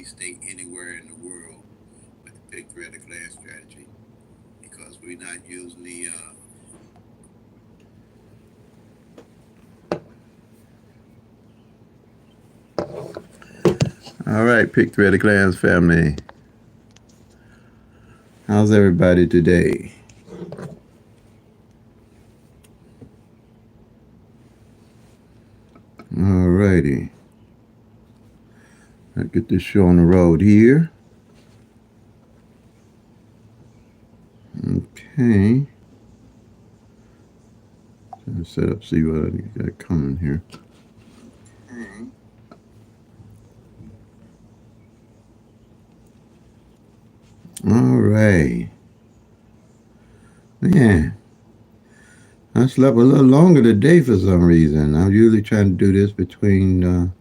state anywhere in the world with the Pick-3 at a glance strategy because we're not using the All right, Pick-3 at a glance family. How's everybody today? All righty. Let's get this show on the road here. Okay. Trying to set up, see what I got coming here. All right. Man, I slept a little longer today for some reason. I'm usually trying to do this between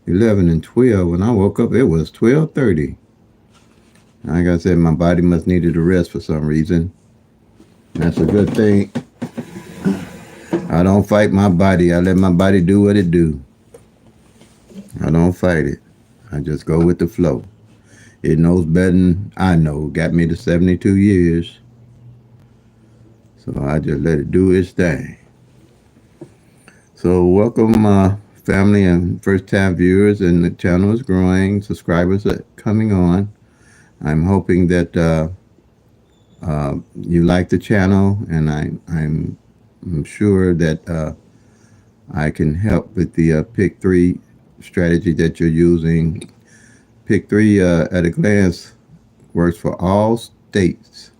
11 and 12. When I woke up, it was 12:30. Like I said, my body must needed a rest for some reason. That's a good thing. I don't fight my body. I let my body do what it do. I don't fight it. I just go with the flow. It knows better than I know. Got me to 72 years. So I just let it do its thing. So welcome, family and first-time viewers, and the channel is growing. Subscribers are coming on. I'm hoping that you like the channel, and I'm sure that I can help with the Pick-3 strategy that you're using. Pick-3 at a glance works for all states,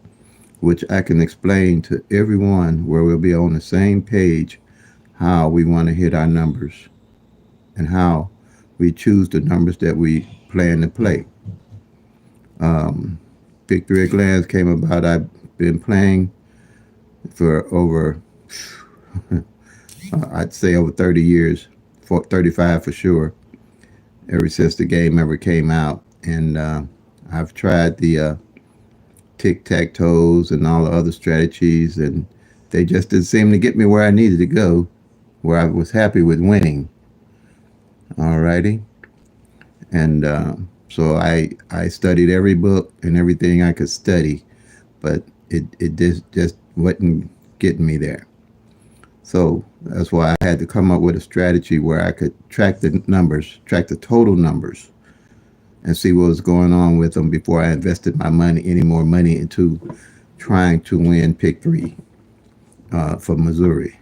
which I can explain to everyone where we'll be on the same page how we want to hit our numbers and how we choose the numbers that we plan to play. Pick-3 at glance came about. I've been playing for over, I'd say over 30 years, 35 for sure, ever since the game ever came out. And I've tried the tic-tac-toes and all the other strategies, and they just didn't seem to get me where I needed to go, where I was happy with winning. Alrighty. And so I studied every book and everything I could study, but it just wasn't getting me there. So that's why I had to come up with a strategy where I could track the numbers, track the total numbers, and see what was going on with them before I invested any more money into trying to win Pick-3 for Missouri.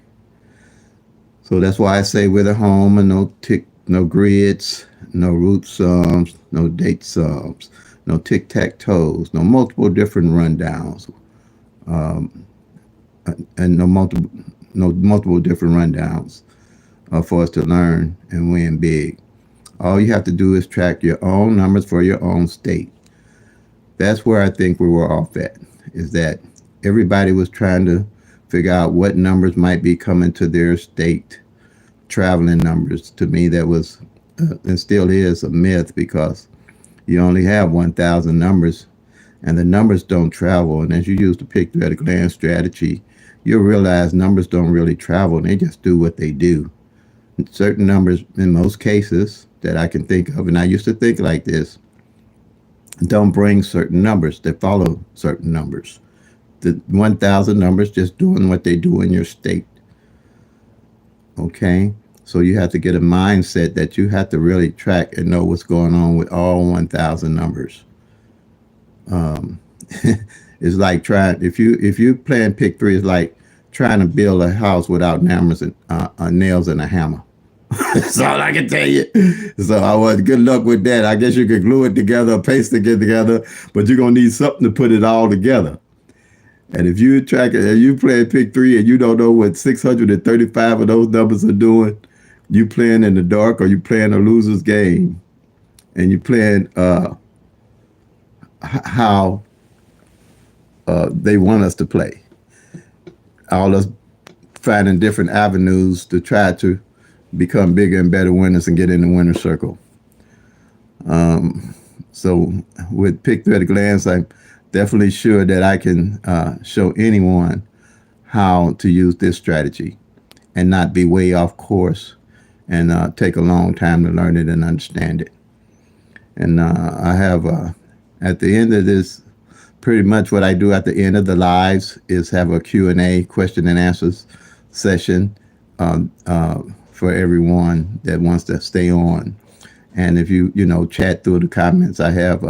So that's why I say with a home and no grids, no root sums, no date sums, no tic-tac-toes, no multiple different rundowns, and no multiple different rundowns for us to learn and win big. All you have to do is track your own numbers for your own state. That's where I think we were off at, is that everybody was trying to figure out what numbers might be coming to their state, traveling numbers. To me, that was and still is a myth, because you only have 1,000 numbers, and the numbers don't travel. And as you use the Pick-3 at a glance strategy, you'll realize numbers don't really travel, and they just do what they do. Certain numbers, in most cases that I can think of, and I used to think like this, don't bring certain numbers that follow certain numbers. The 1,000 numbers just doing what they do in your state. Okay? So you have to get a mindset that you have to really track and know what's going on with all 1,000 numbers. It's like if you playing Pick-3, it's like trying to build a house without nails and a hammer. That's all I can tell you. So I was good luck with that. I guess you could glue it together, paste it together, but you're gonna need something to put it all together. And if you track it, and you play Pick-3 and you don't know what 635 of those numbers are doing, you playing in the dark, or you playing a loser's game, and you playing how they want us to play. All us finding different avenues to try to become bigger and better winners and get in the winner's circle. So with Pick-3 at a glance, I'm definitely sure that I can show anyone how to use this strategy and not be way off course and take a long time to learn it and understand it. And I have at the end of this, pretty much what I do at the end of the lives is have a Q&A, question and answers session for everyone that wants to stay on. And if you chat through the comments, I have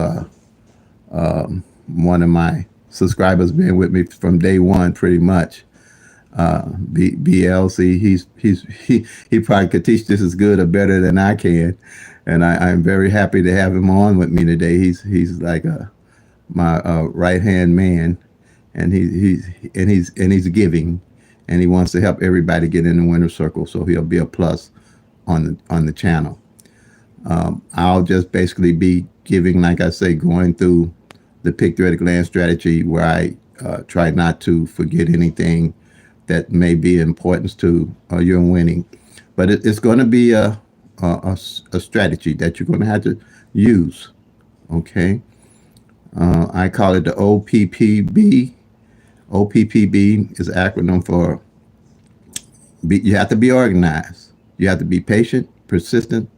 one of my subscribers been with me from day one, pretty much. BLC, he probably could teach this as good or better than I can, and I'm very happy to have him on with me today. He's like my right hand man, and he's giving, and he wants to help everybody get in the winner's circle. So he'll be a plus on the channel. I'll just basically be giving, like I say, going through the Pick-3 at a glance strategy, where I try not to forget anything that may be importance to your winning. But it's going to be a strategy that you're going to have to use. Okay. I call it the OPPB. OPPB is an acronym for you have to be organized. You have to be patient, persistent,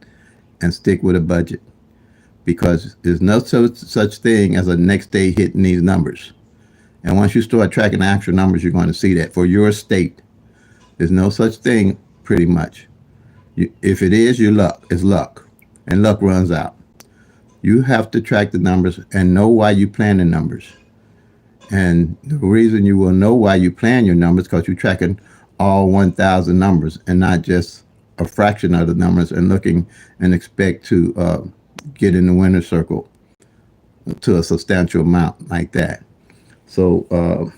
and stick with a budget. Because there's no such thing as a next day hitting these numbers. And once you start tracking the actual numbers, you're going to see that for your state, there's no such thing, pretty much. If it is, your luck. It's luck. And luck runs out. You have to track the numbers and know why you plan the numbers. And the reason you will know why you plan your numbers is because you're tracking all 1,000 numbers and not just a fraction of the numbers and looking and expect to get in the winner's circle to a substantial amount like that. So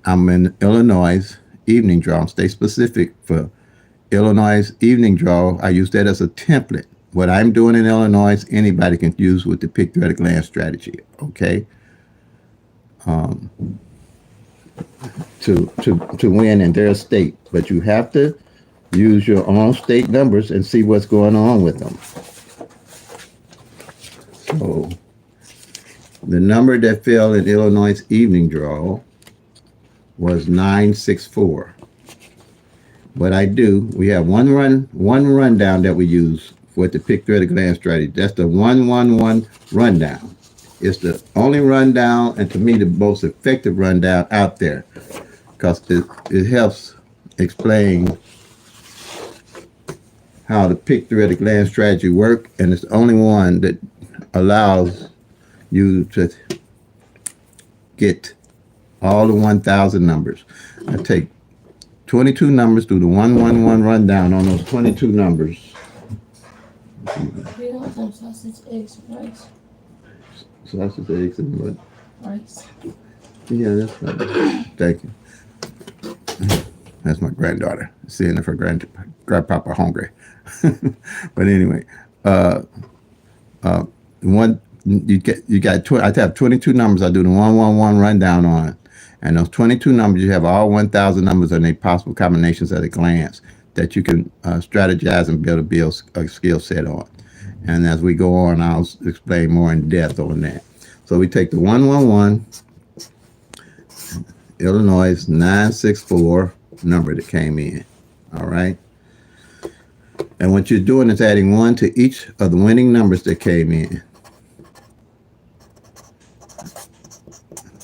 I'm in Illinois evening draw. Stay specific for Illinois evening draw. I use that as a template. What I'm doing in Illinois, anybody can use with the Pick-3 at a glance strategy. Okay. To win in their state, but you have to use your own state numbers and see what's going on with them. So the number that fell in Illinois evening draw was 964. What I do, we have one rundown that we use for the Pick-3 at a glance strategy. That's the 111 rundown. It's the only rundown, and to me, the most effective rundown out there, because it helps explain how the Pick-3 at a glance strategy work, and it's the only one that allows you to get all the 1,000 numbers. I take 22 numbers, do the 111 rundown on those 22 numbers. We want them sausage, eggs, rice. Sausage, eggs, and what? Rice. Yeah, that's right. Thank you. That's my granddaughter seeing if her grandpapa hungry. But anyway, one you got. I have 22 numbers. I do the 111 rundown on, and those 22 numbers, you have all 1,000 numbers and their possible combinations at a glance that you can strategize and build a skill set on. And as we go on, I'll explain more in depth on that. So we take the 111 Illinois 964 number that came in. All right. And what you're doing is adding 1 to each of the winning numbers that came in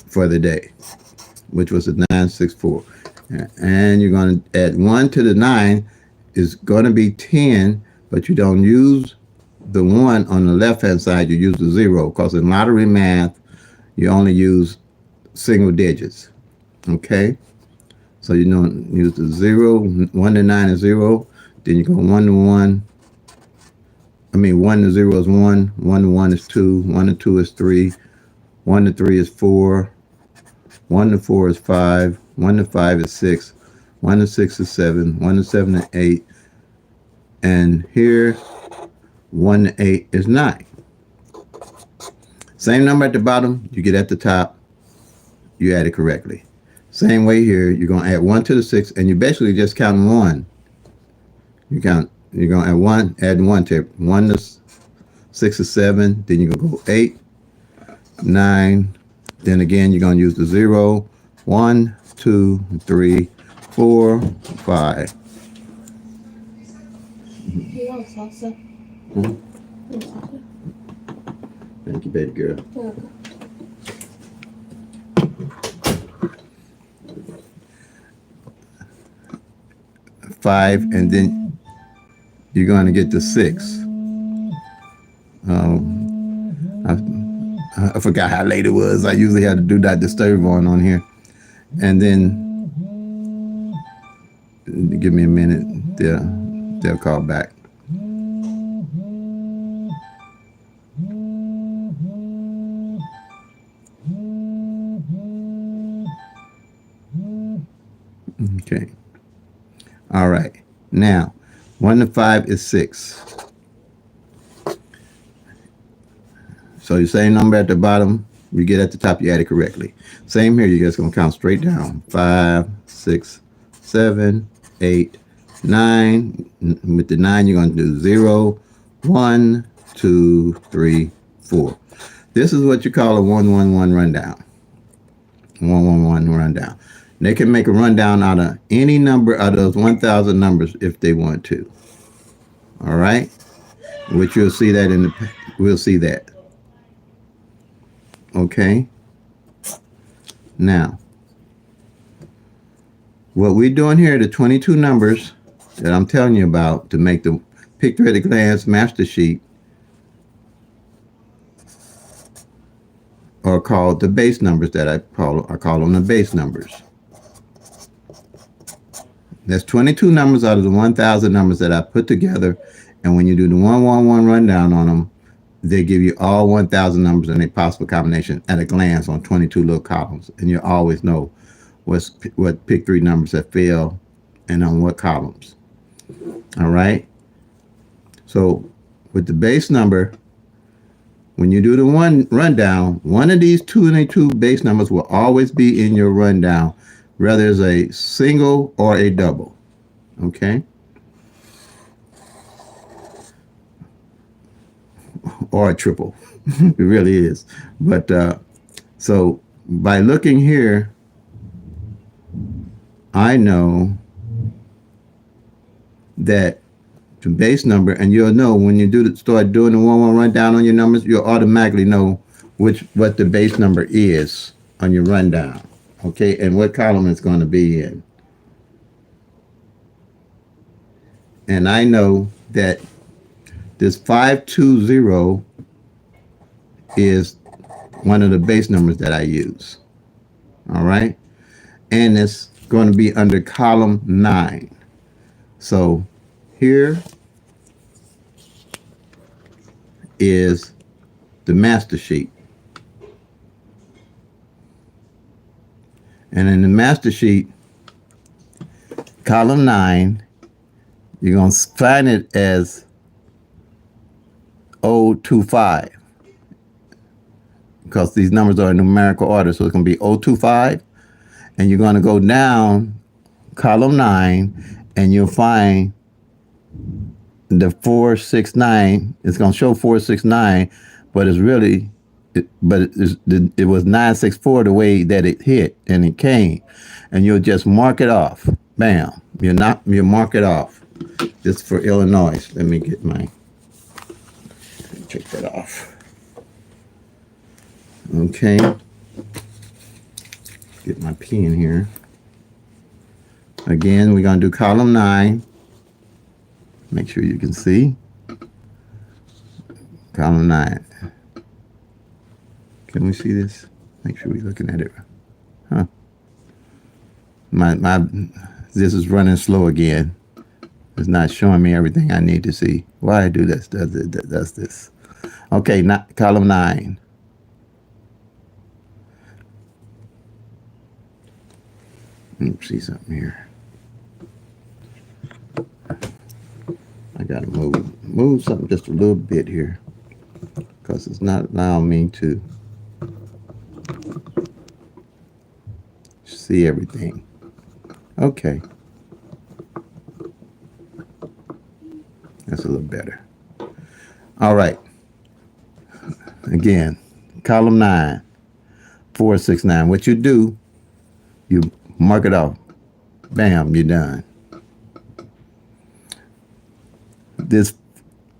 for the day, which was the 964. And you're going to add 1 to the 9 is going to be 10, but you don't use the 1 on the left-hand side. You use the 0, because in lottery math, you only use single digits. Okay? So you don't use the 0. 1 to 9 is 0. Then you go 1 to 1. 1 to 0 is 1. 1 to 1 is 2. 1 to 2 is 3. 1 to 3 is 4. 1 to 4 is 5. 1 to 5 is 6. 1 to 6 is 7. 1 to 7 is 8. And here, 1 to 8 is 9. Same number at the bottom, you get at the top, you add it correctly. Same way here, you're going to add 1 to the 6, and you basically just count 1. You're going to add 1 to 1 to 6 is 7, then you're going to go 8, 9, then again, you're going to use the 0, 1, 2, 3, 4, 5. You want salsa? Hmm? You want salsa? Thank you, baby girl. You're welcome. 5, and then you're going to get the 6. I forgot how late it was. I usually have to do that disturb on here. And then give me a minute. They'll call back. Okay. All right. Now, 1 to 5 is 6. So the same number at the bottom, you get at the top, you add it correctly. Same here, you're just going to count straight down. 5, 6, 7, 8, 9. With the 9, you're going to do 0, 1, 2, 3, 4. This is what you call a 111 rundown. 111 rundown. They can make a rundown out of any number out of those 1,000 numbers if they want to. All right? Which you'll see that we'll see that. Okay? Now, what we're doing here, the 22 numbers that I'm telling you about to make the Pick-3 at a Glance master sheet are called the base numbers that I call them the base numbers. There's 22 numbers out of the 1,000 numbers that I put together, and when you do the 111 rundown on them, they give you all 1,000 numbers in a possible combination at a glance on 22 little columns, and you always know what Pick-3 numbers that fail and on what columns. All right? So with the base number, when you do the rundown, one of these 22 base numbers will always be in your rundown, whether it's a single or a double. Okay? Or a triple. It really is. But so by looking here, I know that the base number, and you'll know when you start doing the 1-1 rundown on your numbers, you'll automatically know what the base number is on your rundown. Okay, and what column it's going to be in. And I know that this 520 is one of the base numbers that I use. All right, and it's going to be under column 9. So here is the master sheet. And in the master sheet, column 9, you're going to find it as 025. Because these numbers are in numerical order. So it's going to be 025. And you're going to go down column 9, and you'll find the 469. It's going to show 469, but it's really... it was 964 the way that it hit and it came, and you'll just mark it off. Bam! You mark it off. This is for Illinois. Let me check that off. Okay. Get my pen here. Again, we're gonna do column 9. Make sure you can see. Column 9. Can we see this? Make sure we're looking at it. Huh. This is running slow again. It's not showing me everything I need to see. Why I do this? Does this? Okay, column 9. Let me see something here. I gotta move something just a little bit here, because it's not allowing me to see everything. Okay. That's a little better. All right. Again, column 9, 469. What you do, you mark it off. Bam, you're done. This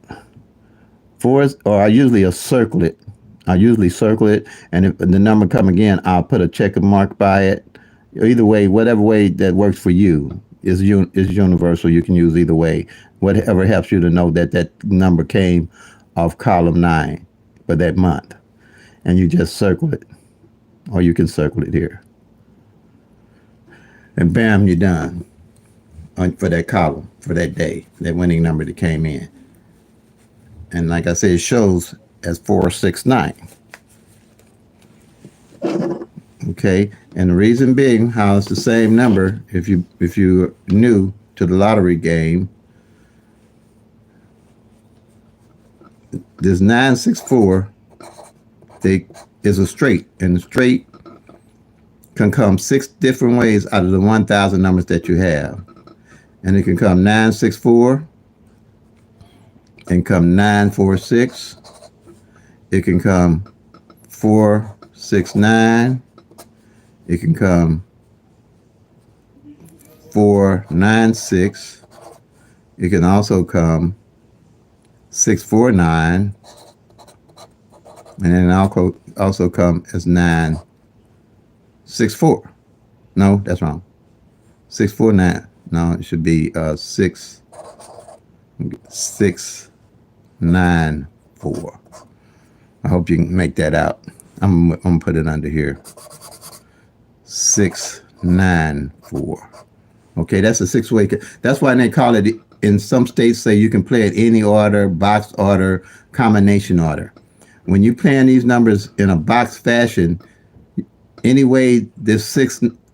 I usually circle it. I usually circle it, and if the number come again, I'll put a check mark by it. Either way, whatever way that works for you is universal. You can use either way. Whatever helps you to know that that number came off column 9 for that month, and you just circle it, or you can circle it here, and bam, you're done for that column for that day, that winning number that came in. And like I said, it shows as 469. Okay, and the reason being how it's the same number, if you new to the lottery game, this 964 is a straight, and the straight can come 6 different ways out of the 1,000 numbers that you have. And it can come 964, and come 946, it can come 469, it can come 496, it can also come 649, and then also come as 964. No, that's wrong. 649. No, it should be 694. I hope you can make that out. I'm gonna put it under here. 694. Okay, that's a 6-way. That's why they call it, in some states say you can play it any order, box order, combination order. When you playing these numbers in a box fashion, any way this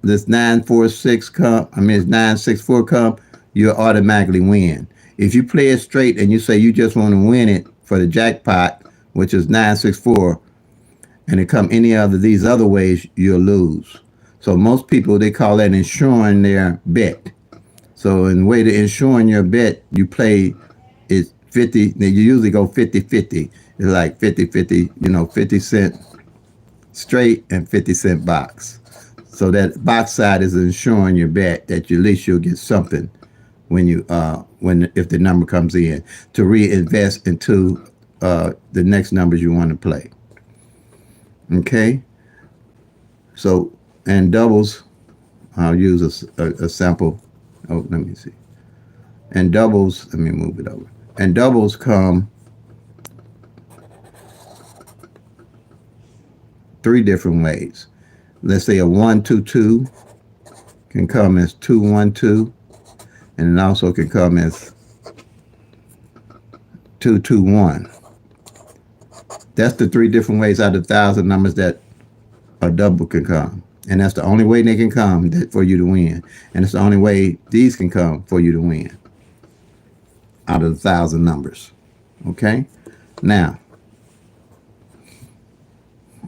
946 come, it's 964 come, you'll automatically win. If you play it straight and you say you just want to win it for the jackpot, which is 964, and it come any other these other ways, you'll lose. So most people, they call that insuring their bet. So in the way to insuring your bet, you play is 50, you usually go 50-50. It's like 50-50, 50 cent straight and 50 cent box. So that box side is insuring your bet that at least you'll get something when if the number comes in to reinvest into the next numbers you want to play. Okay. So, and doubles, I'll use a sample. Oh, let me see. And doubles, let me move it over. And doubles come 3 different ways. Let's say a 1-2-2 can come as 2-1-2, and it also can come as 2-2-1. That's the 3 different ways out of 1,000 numbers that a double can come. And that's the only way they can come for you to win. And it's the only way these can come for you to win out of 1,000 numbers. Okay? Now,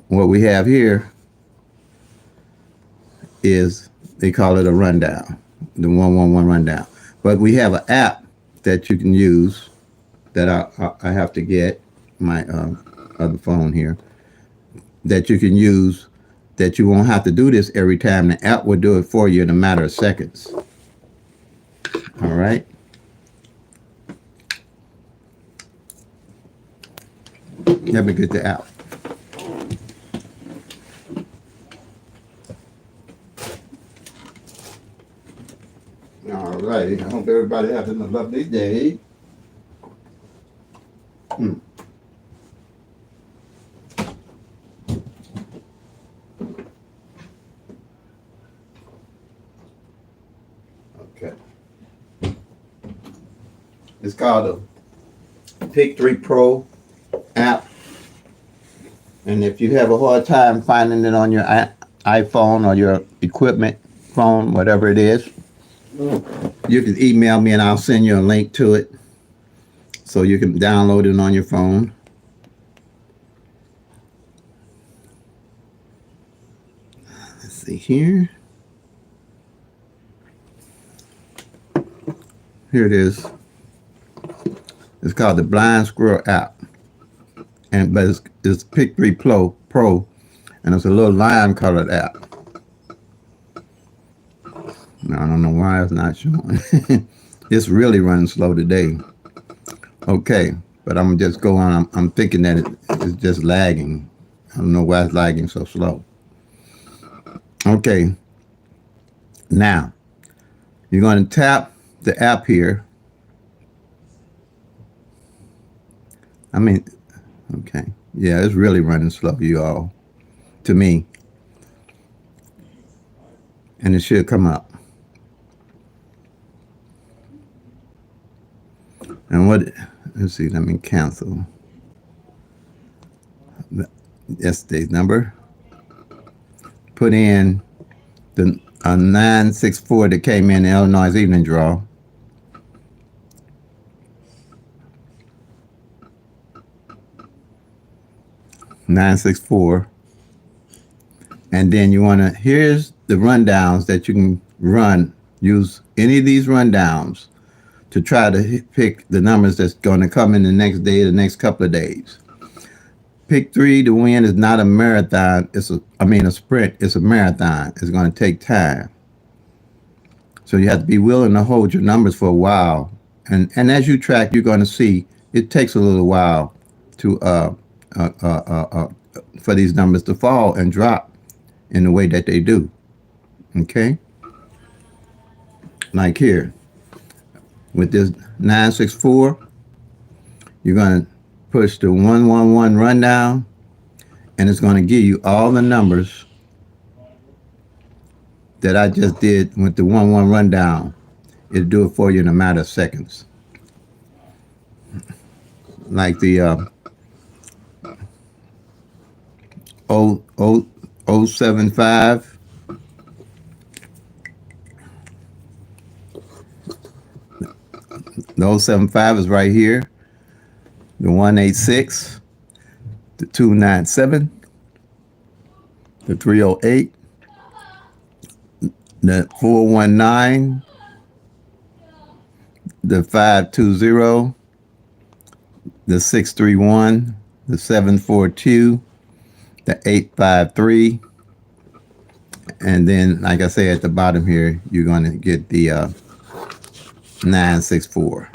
what we have here is, they call it a rundown, the 111 rundown. But we have an app that you can use that I have to get my other phone here, that you can use, that you won't have to do this every time. The app will do it for you in a matter of seconds. All right. Let me get the app. All righty. I hope everybody having a lovely day. Okay. It's called a Pick-3 Pro app. And if you have a hard time finding it on your iPhone or your equipment phone, whatever it is, you can email me and I'll send you a link to it so you can download it on your phone. Let's see here. Here it is. It's called the Blind Squirrel app. But it's Pick-3 Pro, and it's a little lime colored app. Now, I don't know why it's not showing. It's really running slow today. Okay, but I'm just go on. I'm thinking that it's just lagging I don't know why it's lagging so slow. Okay, now you're going to tap the app here. I mean, okay, yeah, it's really running slow, you all, to me, and it should come up. And what? Let's see. Let me cancel yesterday's number. Put in the 964 that came in the Illinois evening draw. (964), and then you want to. Here's the rundowns that you can run. Use any of these rundowns to try to pick the numbers that's going to come in the next day, the next couple of days. Pick-3 to win is not a marathon. A sprint. It's a marathon. It's going to take time. So you have to be willing to hold your numbers for a while. And as you track, you're going to see it takes a little while to for these numbers to fall and drop in the way that they do. Okay? Like here. With this 964, you're going to push the 111 rundown, and it's going to give you all the numbers that I just did with the 111 rundown. It'll do it for you in a matter of seconds. Like the 075. The 075 is right here. The 186, the 297, the 308, the 419, the 520, the 631, the 742, the 853, and then, like I say, at the bottom here, you're going to get the 964.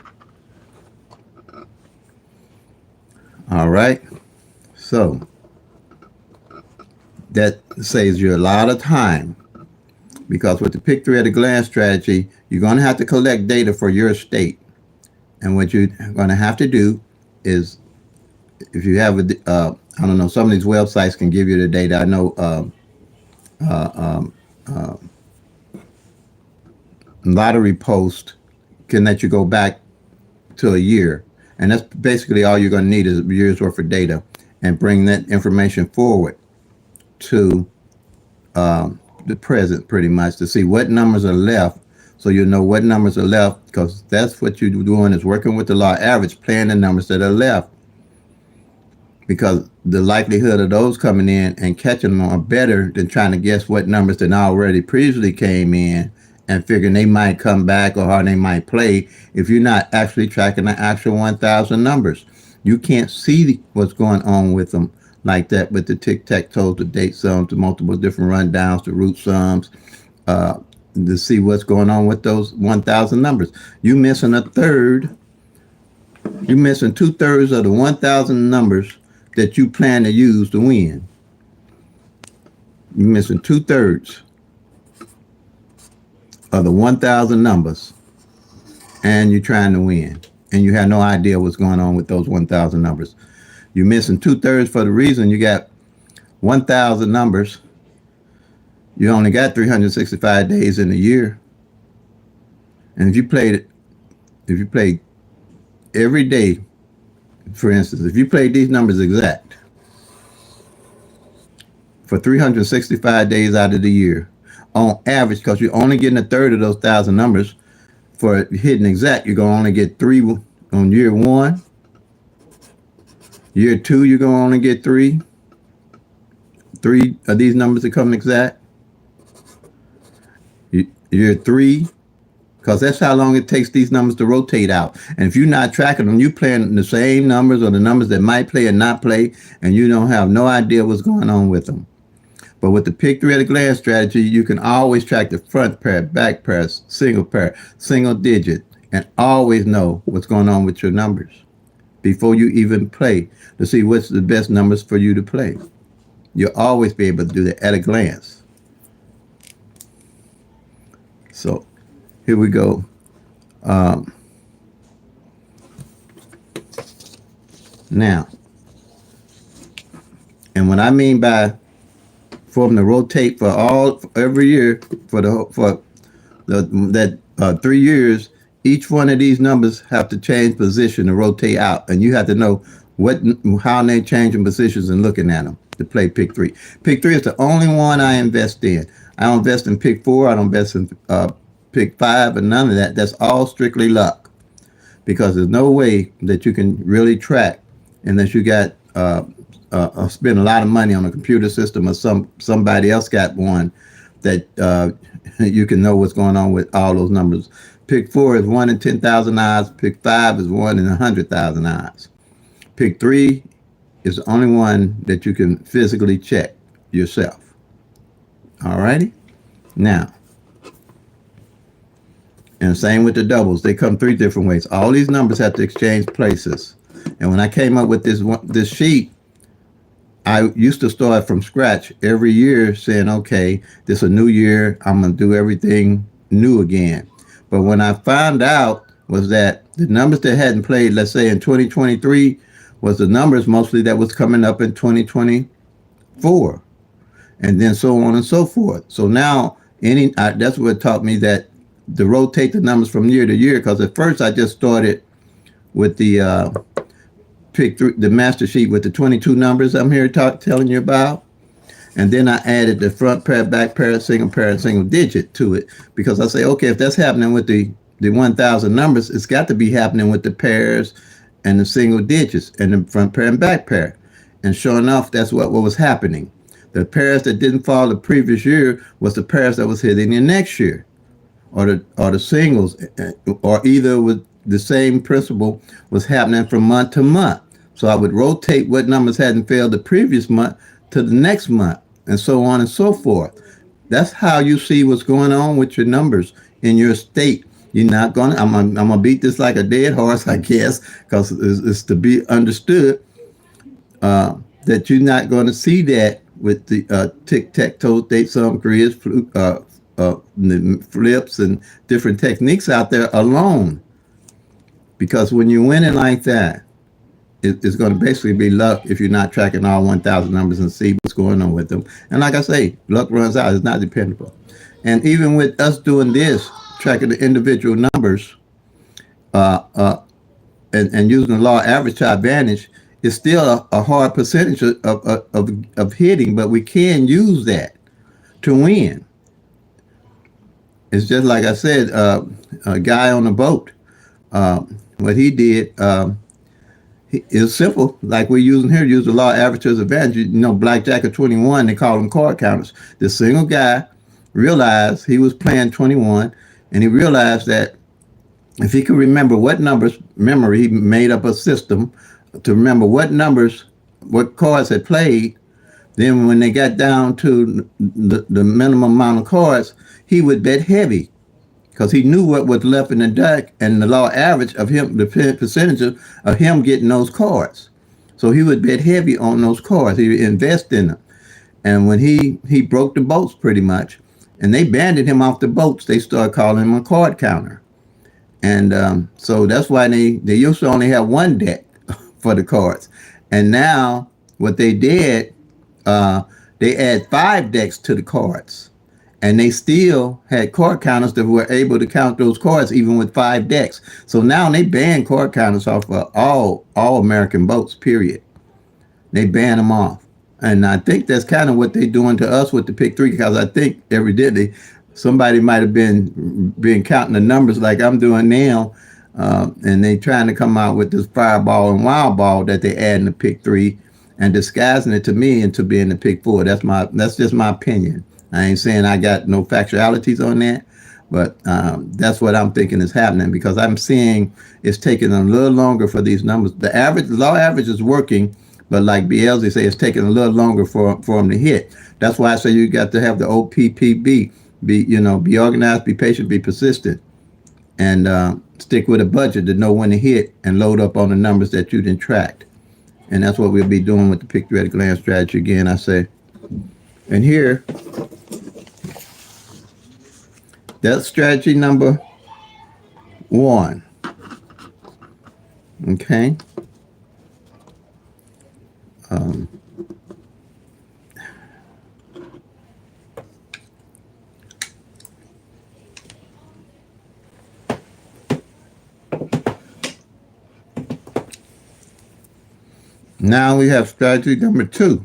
All right. So that saves you a lot of time, because with the Pick-3 at a glance strategy, you're going to have to collect data for your state. And what you're going to have to do is, if you have I don't know, some of these websites can give you the data. I know Lottery Post can let you go back to a year. And that's basically all you're going to need is a year's worth of data, and bring that information forward to the present, pretty much, to see what numbers are left. So you know what numbers are left, because that's what you're doing, is working with the law average, playing the numbers that are left. Because the likelihood of those coming in and catching them are better than trying to guess what numbers that already previously came in and figuring they might come back or how they might play. If you're not actually tracking the actual 1,000 numbers, you can't see what's going on with them like that with the tic-tac-toe, the date sums, the multiple different rundowns, the root sums, to see what's going on with those 1,000 numbers. You're missing a third. You're missing 2/3 of the 1,000 numbers that you plan to use to win. You're missing 2/3 of the 1,000 numbers, and you're trying to win, and you have no idea what's going on with those 1,000 numbers. You're missing 2/3 for the reason you got 1,000 numbers. You only got 365 days in a year, and if you played every day, for instance, if you played these numbers exact for 365 days out of the year, on average, because you're only getting a third of those 1,000 numbers, for hitting exact, you're going to only get 3 on year 1. Year 2, you're going to only get 3. 3 of these numbers that come exact. Year 3, because that's how long it takes these numbers to rotate out. And if you're not tracking them, you're playing the same numbers or the numbers that might play and not play, and you don't have no idea what's going on with them. But with the Pick-3 at a glance strategy, you can always track the front pair, back pair, single digit, and always know what's going on with your numbers before you even play, to see what's the best numbers for you to play. You'll always be able to do that at a glance. So here we go. Um, Now, and what I mean by for them to rotate for every year for that 3 years, each one of these numbers have to change position to rotate out, and you have to know how they changing positions and looking at them to play pick three. Pick three is the only one I invest in. I don't invest in pick four. I don't invest in pick five, and none of that. That's all strictly luck, because there's no way that you can really track unless you got spend a lot of money on a computer system, or somebody else got one that you can know what's going on with all those numbers. Pick four is 1 in 10,000 odds. Pick five is 1 in 100,000 odds. Pick three is the only one that you can physically check yourself. All righty. Now, and same with the doubles. They come 3 different ways. All these numbers have to exchange places. And when I came up with this sheet, I used to start from scratch every year saying, okay, this is a new year. I'm going to do everything new again. But when I found out was that the numbers that hadn't played, let's say in 2023, was the numbers mostly that was coming up in 2024. And then so on and so forth. So now that's what taught me that to rotate the numbers from year to year, because at first I just started with the Pick-3, the master sheet with the 22 numbers I'm here telling you about. And then I added the front pair, back pair, and single digit to it, because I say, okay, if that's happening with the 1,000 numbers, it's got to be happening with the pairs and the single digits and the front pair and back pair. And sure enough, that's what was happening. The pairs that didn't fall the previous year was the pairs that was hitting the next year, or the singles, or either with the same principle was happening from month to month. So I would rotate what numbers hadn't failed the previous month to the next month, and so on and so forth. That's how you see what's going on with your numbers in your state. You're not gonna. I'm gonna beat this like a dead horse, I guess, because it's to be understood that you're not going to see that with the tic-tac-toe, date-sum, careers, flips, and different techniques out there alone. Because when you're winning like that, it's going to basically be luck if you're not tracking all 1,000 numbers and see what's going on with them. And like I say, luck runs out. It's not dependable. And even with us doing this, tracking the individual numbers and using the law of average to our advantage, it's still a hard percentage of hitting, but we can use that to win. It's just like I said, a guy on the boat, what he did, it's simple, like we're using here, use the law of average to his advantage. You know, blackjack of 21, they call them card counters. The single guy realized he was playing 21, and he realized that if he could remember what numbers, remember he made up a system to remember what numbers, what cards had played. Then when they got down to the minimum amount of cards, he would bet heavy, because he knew what was left in the deck and the law average of him, the percentage of him getting those cards. So he would bet heavy on those cards. He would invest in them. And when he broke the boats pretty much, and they banned him off the boats, they started calling him a card counter. And so that's why they used to only have one deck for the cards. And now what they did, they add 5 decks to the cards. And they still had card counters that were able to count those cards even with 5 decks. So now they ban card counters off of all American boats, period. They ban them off. And I think that's kind of what they're doing to us with the Pick-3, because I think evidently somebody might have been counting the numbers like I'm doing now, and they trying to come out with this fireball and wild ball that they add in the Pick-3 and disguising it to me into being the Pick-4. That's just my opinion. I ain't saying I got no factualities on that, but that's what I'm thinking is happening, because I'm seeing it's taking a little longer for these numbers. The law average is working, but like BLZ say, it's taking a little longer for them to hit. That's why I say you got to have the OPPB. Be organized, be patient, be persistent, and stick with a budget to know when to hit and load up on the numbers that you didn't track. And that's what we'll be doing with the Pick-3 at a glance strategy. Again, I say, And here, that's strategy number 1. Okay. Um, Now we have strategy number 2.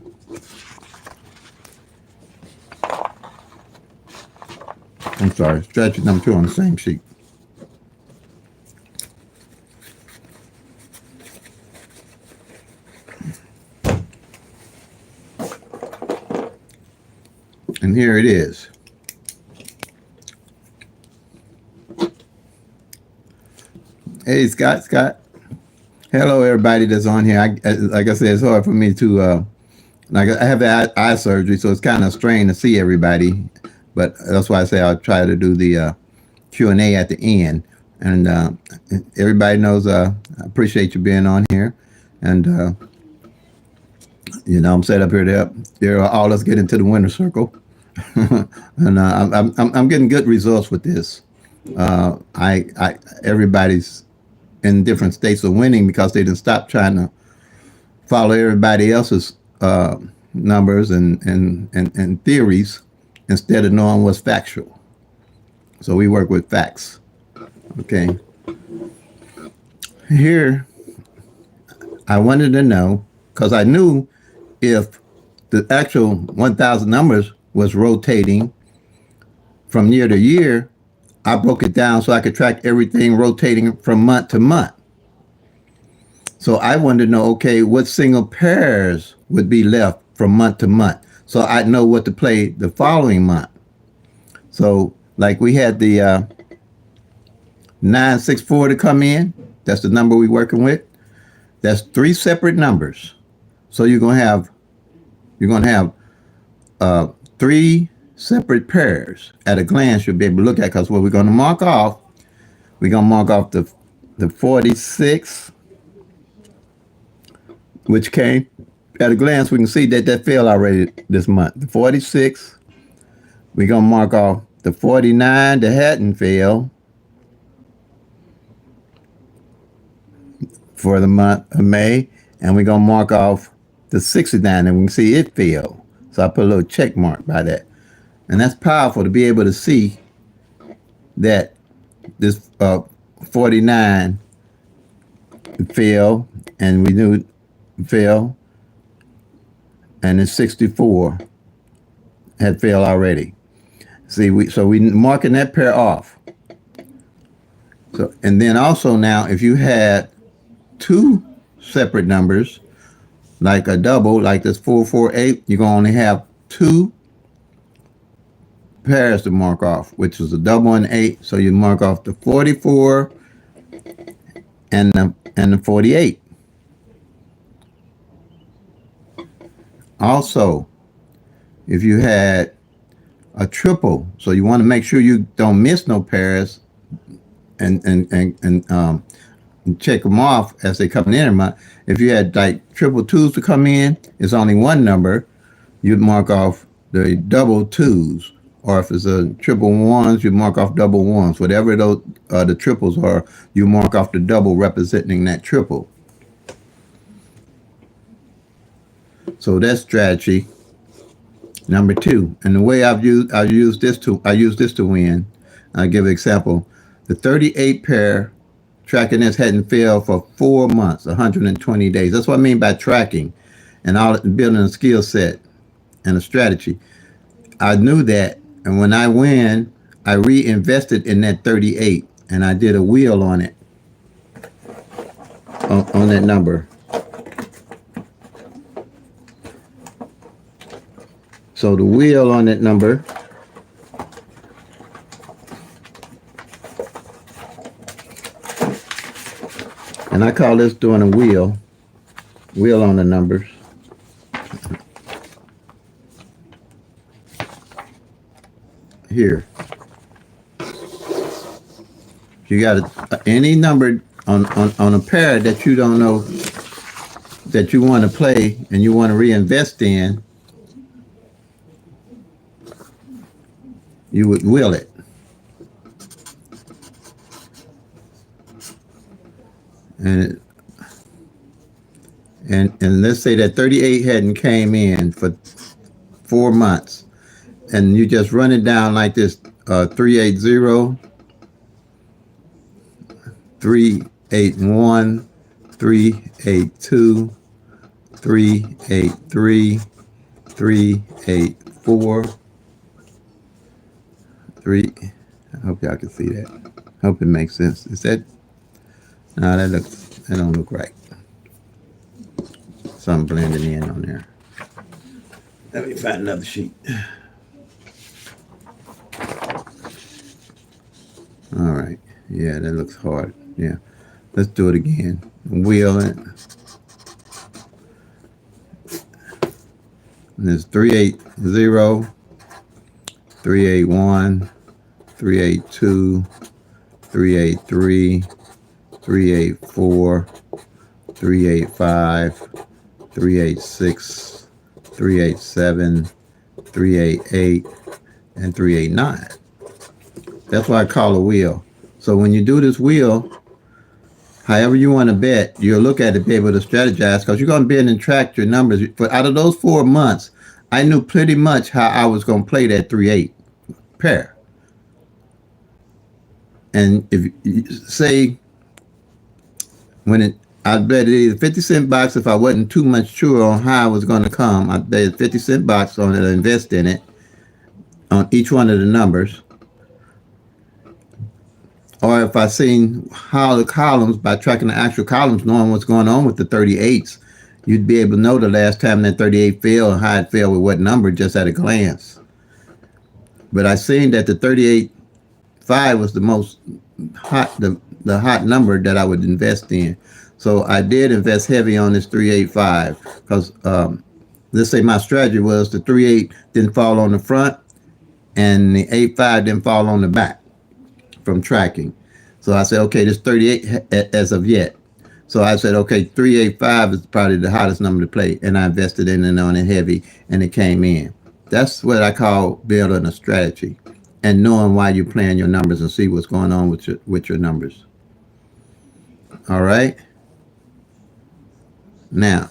I'm sorry, strategy number 2 on the same sheet. And here it is. Hey, Scott. Hello, everybody that's on here. Like I said, it's hard for me to, like I have eye surgery, so it's kind of strange to see everybody. But that's why I say I'll try to do the Q&A at the end. And everybody knows I appreciate you being on here. And, I'm set up here to help all us get into the winner circle. And I'm getting good results with this. Everybody's in different states of winning because they didn't stop trying to follow everybody else's numbers and theories instead of knowing what's factual. So we work with facts. Okay. Here, I wanted to know, because I knew if the actual 1,000 numbers was rotating from year to year, I broke it down so I could track everything rotating from month to month. So I wanted to know, okay, what single pairs would be left from month to month, so I'd know what to play the following month. So like we had the 964 to come in. That's the number we're working with. That's 3 separate numbers. So you're gonna have 3 separate pairs at a glance you'll be able to look at, because what we're going to mark off, the 46, which came at a glance. We can see that failed already this month. The 46, we're going to mark off the 49 that hadn't failed for the month of May, and we're going to mark off the 69, and we can see it failed. So I put a little check mark by that. And that's powerful to be able to see that this 49 failed, and we knew it failed, and the 64 had failed already. See, we marking that pair off. So, and then also now, if you had 2 separate numbers, like a double, like this 448, you're gonna only have 2 pairs to mark off, which is a double and 8. So you mark off the 44 and the 48. Also, if you had a triple, so you want to make sure you don't miss no pairs, and check them off as they come in. If you had like triple 2s to come in, it's only 1 number. You'd mark off the double 2s. Or if it's a triple 1s, you mark off double 1s. Whatever those the triples are, you mark off the double representing that triple. So that's strategy number 2. And the way I use this to win. I'll give an example. The 38 pair, tracking this hadn't failed for 4 months, 120 days. That's what I mean by tracking and building a skill set and a strategy. I knew that. And when I win, I reinvested in that 38, and I did a wheel on it, on that number. So the wheel on that number, and I call this doing a wheel on the numbers. Here, you got any number on a pair that you don't know that you want to play and you want to reinvest in. you would will it. And and let's say that 38 hadn't came in for 4 months, and you just run it down like this: 380, 381, 382, 383, 384, 3. I hope y'all can see that. Hope it makes sense. Is that? No, that don't look right. Something blending in on there. Let me find another sheet. All right. Yeah, that looks hard. Yeah. Let's do it again. Wheel it. And there's 380, 381, 382, 383, 384, 385, 386, 387, 388, and 389. That's why I call a wheel. So when you do this wheel, however you want to bet, you'll look at it, be able to strategize, because you're going to be able to track your numbers. But out of those 4 months, I knew pretty much how I was going to play that 3-8 pair. And if you say, I'd bet it either 50-cent box if I wasn't too much sure on how it was going to come. I'd bet 50-cent box on it, invest in it, on each one of the numbers. Or if I seen how the columns, by tracking the actual columns, knowing what's going on with the 38s, you'd be able to know the last time that 38 fell and how it fell with what number just at a glance. But I seen that the 38.5 was the most hot, the hot number that I would invest in. So I did invest heavy on this 385 because let's say my strategy was the 38 didn't fall on the front and the 85 didn't fall on the back from tracking. So I said, okay, this 38 as of yet. So I said, okay, 385 is probably the hottest number to play. And I invested in and on it heavy, and it came in. That's what I call building a strategy and knowing why you're playing your numbers and see what's going on with your numbers. All right. Now,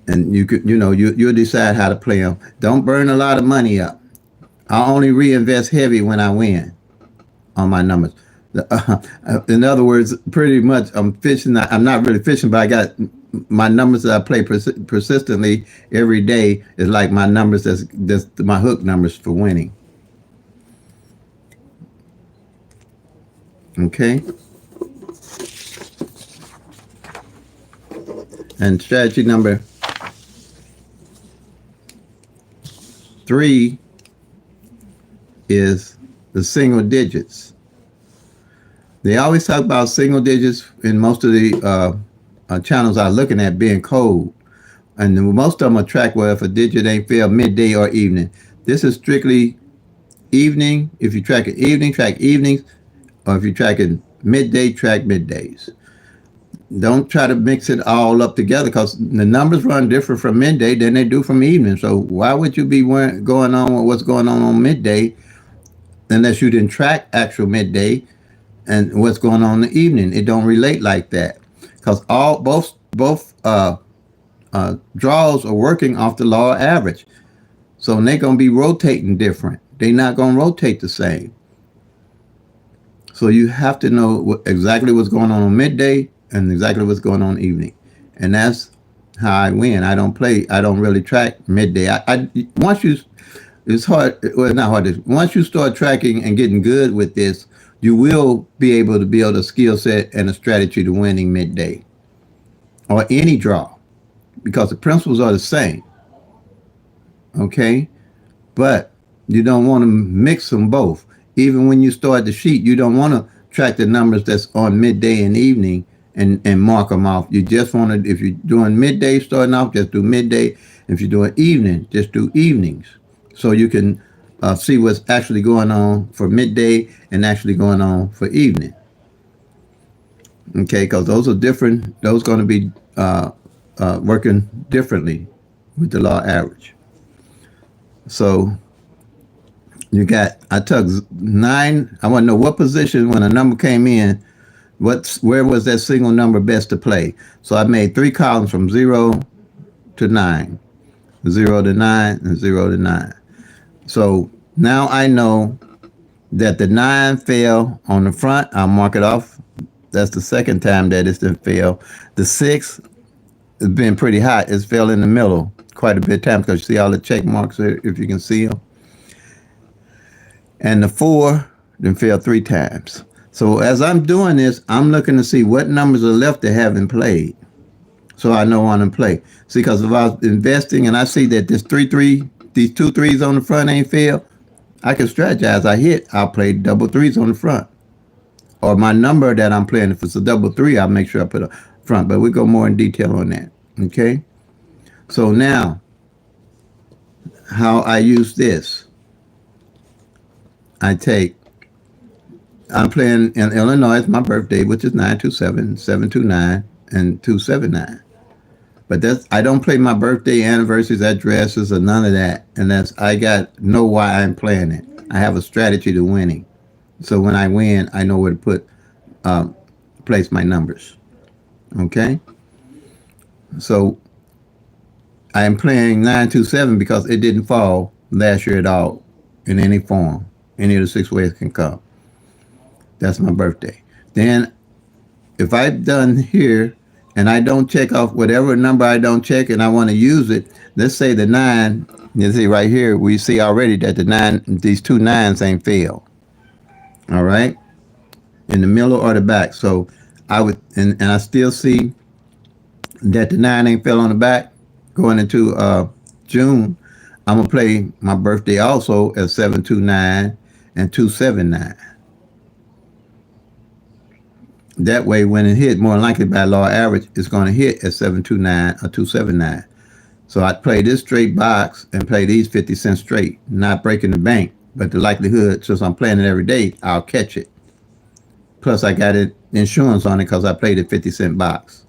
and you'll decide how to play them. Don't burn a lot of money up. I only reinvest heavy when I win on my numbers. In other words, pretty much I'm fishing. I'm not really fishing, but I got my numbers that I play persistently every day is like my numbers that's my hook numbers for winning. Okay. And strategy number 3 is the single digits. They always talk about single digits in most of the channels I'm looking at being cold. And most of them are track well if a digit ain't failed midday or evening. This is strictly evening. If you track it evening, track evenings. Or if you track it midday, track middays. Don't try to mix it all up together because the numbers run different from midday than they do from evening. So why would you be going on with what's going on midday unless you didn't track actual midday and what's going on in the evening? It don't relate like that because both draws are working off the law of average. So they're going to be rotating different. They're not going to rotate the same. So you have to know exactly what's going on midday and exactly what's going on evening. And that's how I win. I don't really track midday. It's hard. Well, it's not hard. Once you start tracking and getting good with this, you will be able to build a skill set and a strategy to winning midday or any draw because the principles are the same. Okay? But you don't want to mix them both. Even when you start the sheet, you don't want to track the numbers that's on midday and evening and mark them off. You just want to, if you're doing midday starting off, just do midday. If you're doing evening, just do evenings. So you can see what's actually going on for midday and actually going on for evening. Okay, because those are different. Those are going to be working differently with the law average. So I took 9. I want to know what position when a number came in, where was that single number best to play. So I made 3 columns from 0 to 9, 0 to 9, and 0 to 9. So now I know that the 9 fell on the front. I'll mark it off. That's the second time that it's done fail. The 6 has been pretty hot. It's fell in the middle quite a bit of time because you see all the check marks there, if you can see them. And the 4 then fell 3 times. So as I'm doing this, I'm looking to see what numbers are left that haven't played, so I know when to play. See, because if I was investing and I see that this 3-3, these 2 threes on the front ain't failed, I can strategize. I'll play double 3s on the front. Or my number that I'm playing, if it's a double 3, I'll make sure I put a front. But we go more in detail on that. Okay? So now, how I use this. I'm playing in Illinois. It's my birthday, which is 927, 729, and 279. But I don't play my birthday, anniversaries, addresses, or none of that. And know why I'm playing it. I have a strategy to winning. So when I win, I know where to place my numbers. Okay? So I am playing 927 because it didn't fall last year at all in any form. Any of the 6 ways can come. That's my birthday. Then if I've done here and I don't check off whatever number I don't check and I want to use it, let's say the 9, you see right here, we see already that these 2 9s ain't failed. All right? In the middle or the back. So I would, and I still see that the 9 ain't fell on the back going into June. I'm going to play my birthday also at 729 and 279. That way, when it hit, more likely by law average, it's going to hit at 729 or 279. So I play this straight box and play these 50 cents straight, not breaking the bank. But the likelihood, since I'm playing it every day, I'll catch it. Plus, I got insurance on it because I played a 50-cent box.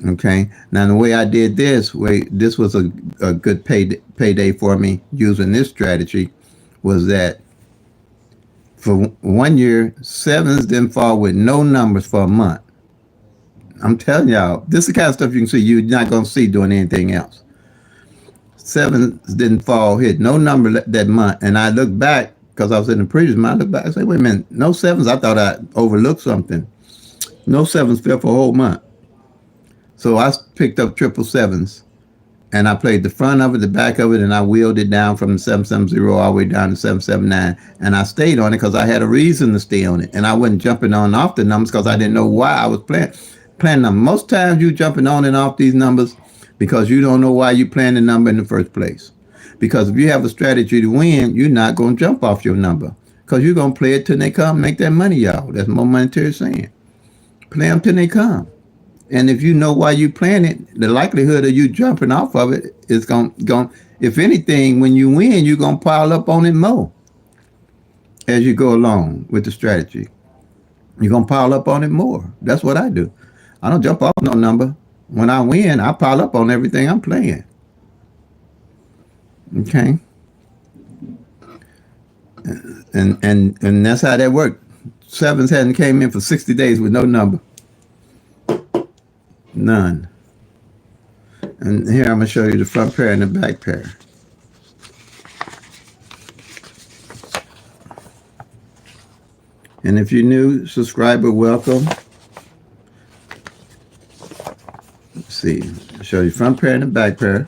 Okay. Now, the way I did this was a good payday for me using this strategy, was that for 1 year, 7s didn't fall with no numbers for a month. I'm telling y'all, this is the kind of stuff you can see you're not going to see doing anything else. 7s didn't fall, hit no number that month. And I look back, because I was in the previous month, I look back and say, wait a minute, no 7s. I thought I overlooked something. No 7s fell for a whole month. So I picked up 777s, and I played the front of it, the back of it, and I wheeled it down from the 770 all the way down to 779. And I stayed on it because I had a reason to stay on it. And I wasn't jumping on and off the numbers because I didn't know why I was playing them. Most times you jumping on and off these numbers because you don't know why you playing the number in the first place. Because if you have a strategy to win, you're not going to jump off your number because you're going to play it till they come, make that money, y'all. That's more monetary saying. Play them till they come. And if you know why you playing it, the likelihood of you jumping off of it is going, if anything, when you win, you're going to pile up on it more as you go along with the strategy. You're going to pile up on it more. That's what I do. I don't jump off no number. When I win, I pile up on everything I'm playing. Okay? And that's how that worked. 7s hadn't came in for 60 days with no number. None. And here I'm going to show you the front pair and the back pair. And if you're new, subscriber, welcome. Let's see. I'll show you front pair and the back pair.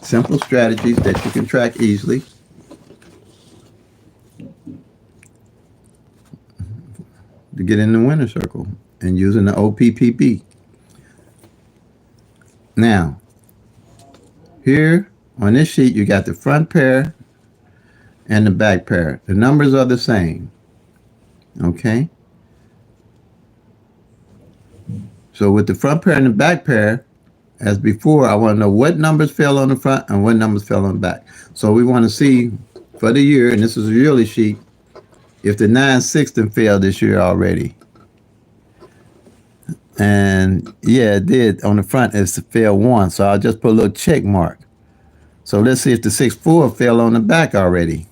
Simple strategies that you can track easily. To get in the winner circle and using the OPPP. Now, here on this sheet, you got the front pair and the back pair. The numbers are the same. Okay? So with the front pair and the back pair, as before, I want to know what numbers fell on the front and what numbers fell on the back. So we want to see for the year, and this is a yearly sheet, if the 9/6 failed this year already. And yeah, it did. On the front, it's failed once. So I'll just put a little check mark. So let's see if the 6-4 fell on the back already.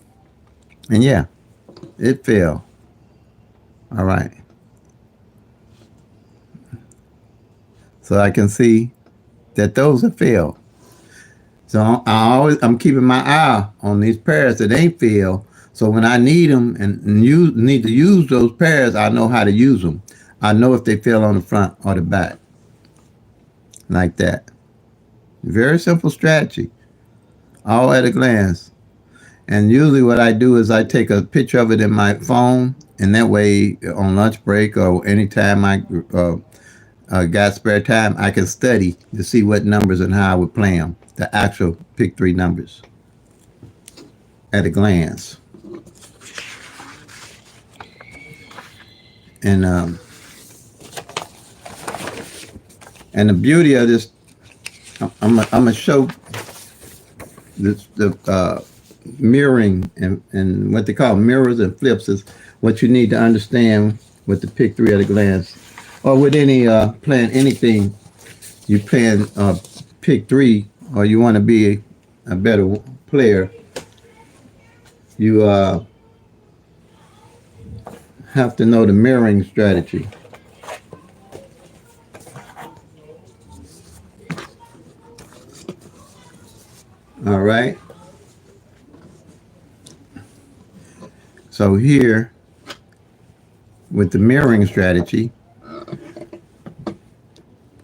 And yeah, it fell. All right. So I can see that those have failed. So I'm keeping my eye on these pairs that ain't failed. So when I need them and need to use those pairs, I know how to use them. I know if they fell on the front or the back. Like that. Very simple strategy. All at a glance. And usually what I do is I take a picture of it in my phone, and that way on lunch break or anytime I got spare time, I can study to see what numbers and how I would play them. The actual Pick-3 numbers at a glance. And the beauty of this, I'm gonna show this, the mirroring and what they call mirrors and flips is what you need to understand with the Pick-3 at a glance, or with any playing anything. You playing Pick-3, or you want to be a better player. You have to know the mirroring strategy. All right. So here, with the mirroring strategy,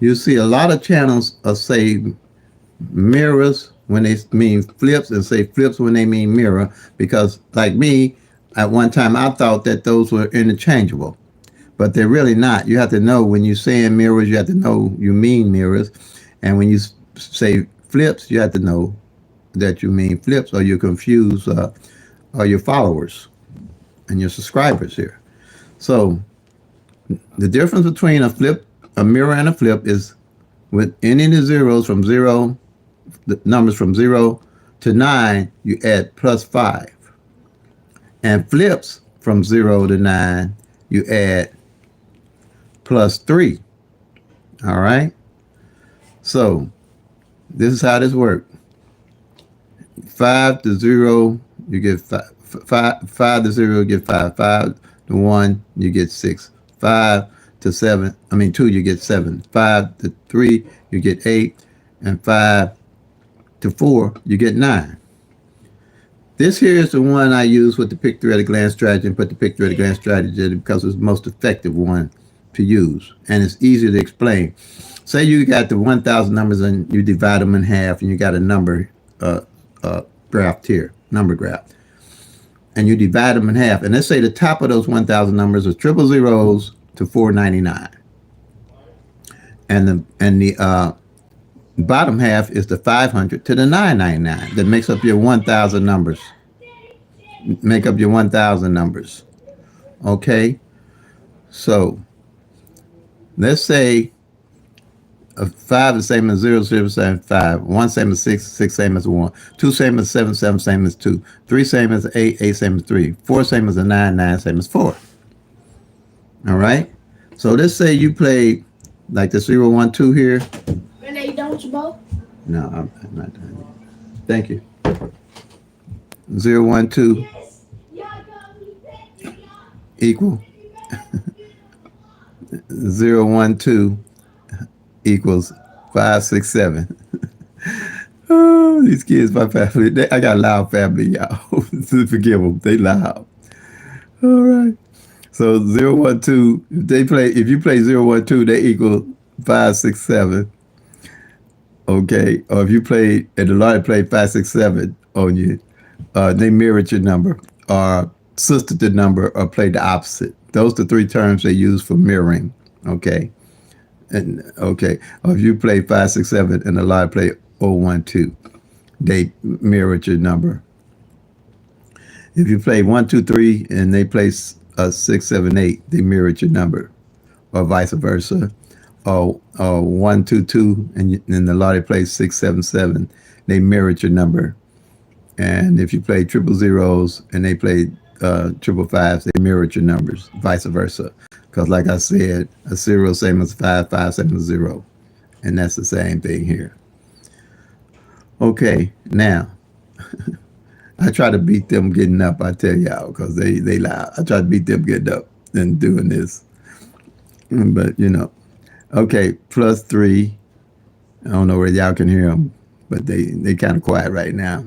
you see a lot of channels say mirrors when they mean flips, and say flips when they mean mirror, because like me, at one time I thought that those were interchangeable, but they're really not. You have to know when you're saying mirrors, you have to know you mean mirrors, and when you say flips, you have to know that you mean flips, or you confuse your followers and your subscribers here. So the difference between a flip, a mirror, and a flip is with any of the zeros from zero, the numbers from 0 to 9, you add +5. And flips from 0 to 9, you add +3. All right? So this is how this works. 5 to 0, you get 5. 5 to 0, you get 5. 5 to 1, you get 6. 5 to 2, you get 7. 5 to 3, you get 8. And 5 to 4, you get 9. This here is the one I use with the Pick-3 at a glance strategy, and put the Pick-3 at a glance strategy because it's the most effective one to use, and it's easier to explain. Say you got the 1,000 numbers and you divide them in half, and you got a number graphed here, number graph, and you divide them in half. And let's say the top of those 1,000 numbers are triple zeros to 499, and the bottom half is the 500 to the 999. That makes up your 1,000 numbers. Make up your 1,000 numbers. Okay? So, let's say 5 is same as 0, 0 same as 5. 1 same as 6, 6 same as 1. 2 same as 7, 7 same as 2. 3 same as 8, 8 same as 3. 4 same as a 9, 9 same as 4. All right? So, let's say you play like the 0, 1, 2 here. Renee, you done with your bow? No, I'm not done yet. Thank you. 0, 1, 2 equal 0, 1, 2 equals 5, 6, 7. Oh, these kids, my family, I got a loud family, y'all. Forgive them, they loud. All right. So 0, 1, 2, if you play 0, 1, 2, they equal 5, 6, 7. Okay, or if you play, and the Lord played 5, 6, 7 on you, they mirrored your number, or sistered the number, or played the opposite. Those are the 3 terms they use for mirroring. Okay, and okay, or if you play 5, 6, 7, and the Lord played 0, 1, 2, they mirrored your number. If you play 1, 2, 3, and they play 6, 7, 8, they mirrored your number, or vice versa. Or 1, 2, 2, and the lottery plays 6, 7, 7, they mirrored your number. And if you play triple zeros and they play triple fives, they mirrored your numbers, vice versa. Because like I said, a 0 same as 5, 5 same as 0, and that's the same thing here. Okay, now I try to beat them getting up. I tell y'all, because they loud. I try to beat them getting up and doing this, but okay, plus three. I don't know whether y'all can hear them, but they kind of quiet right now.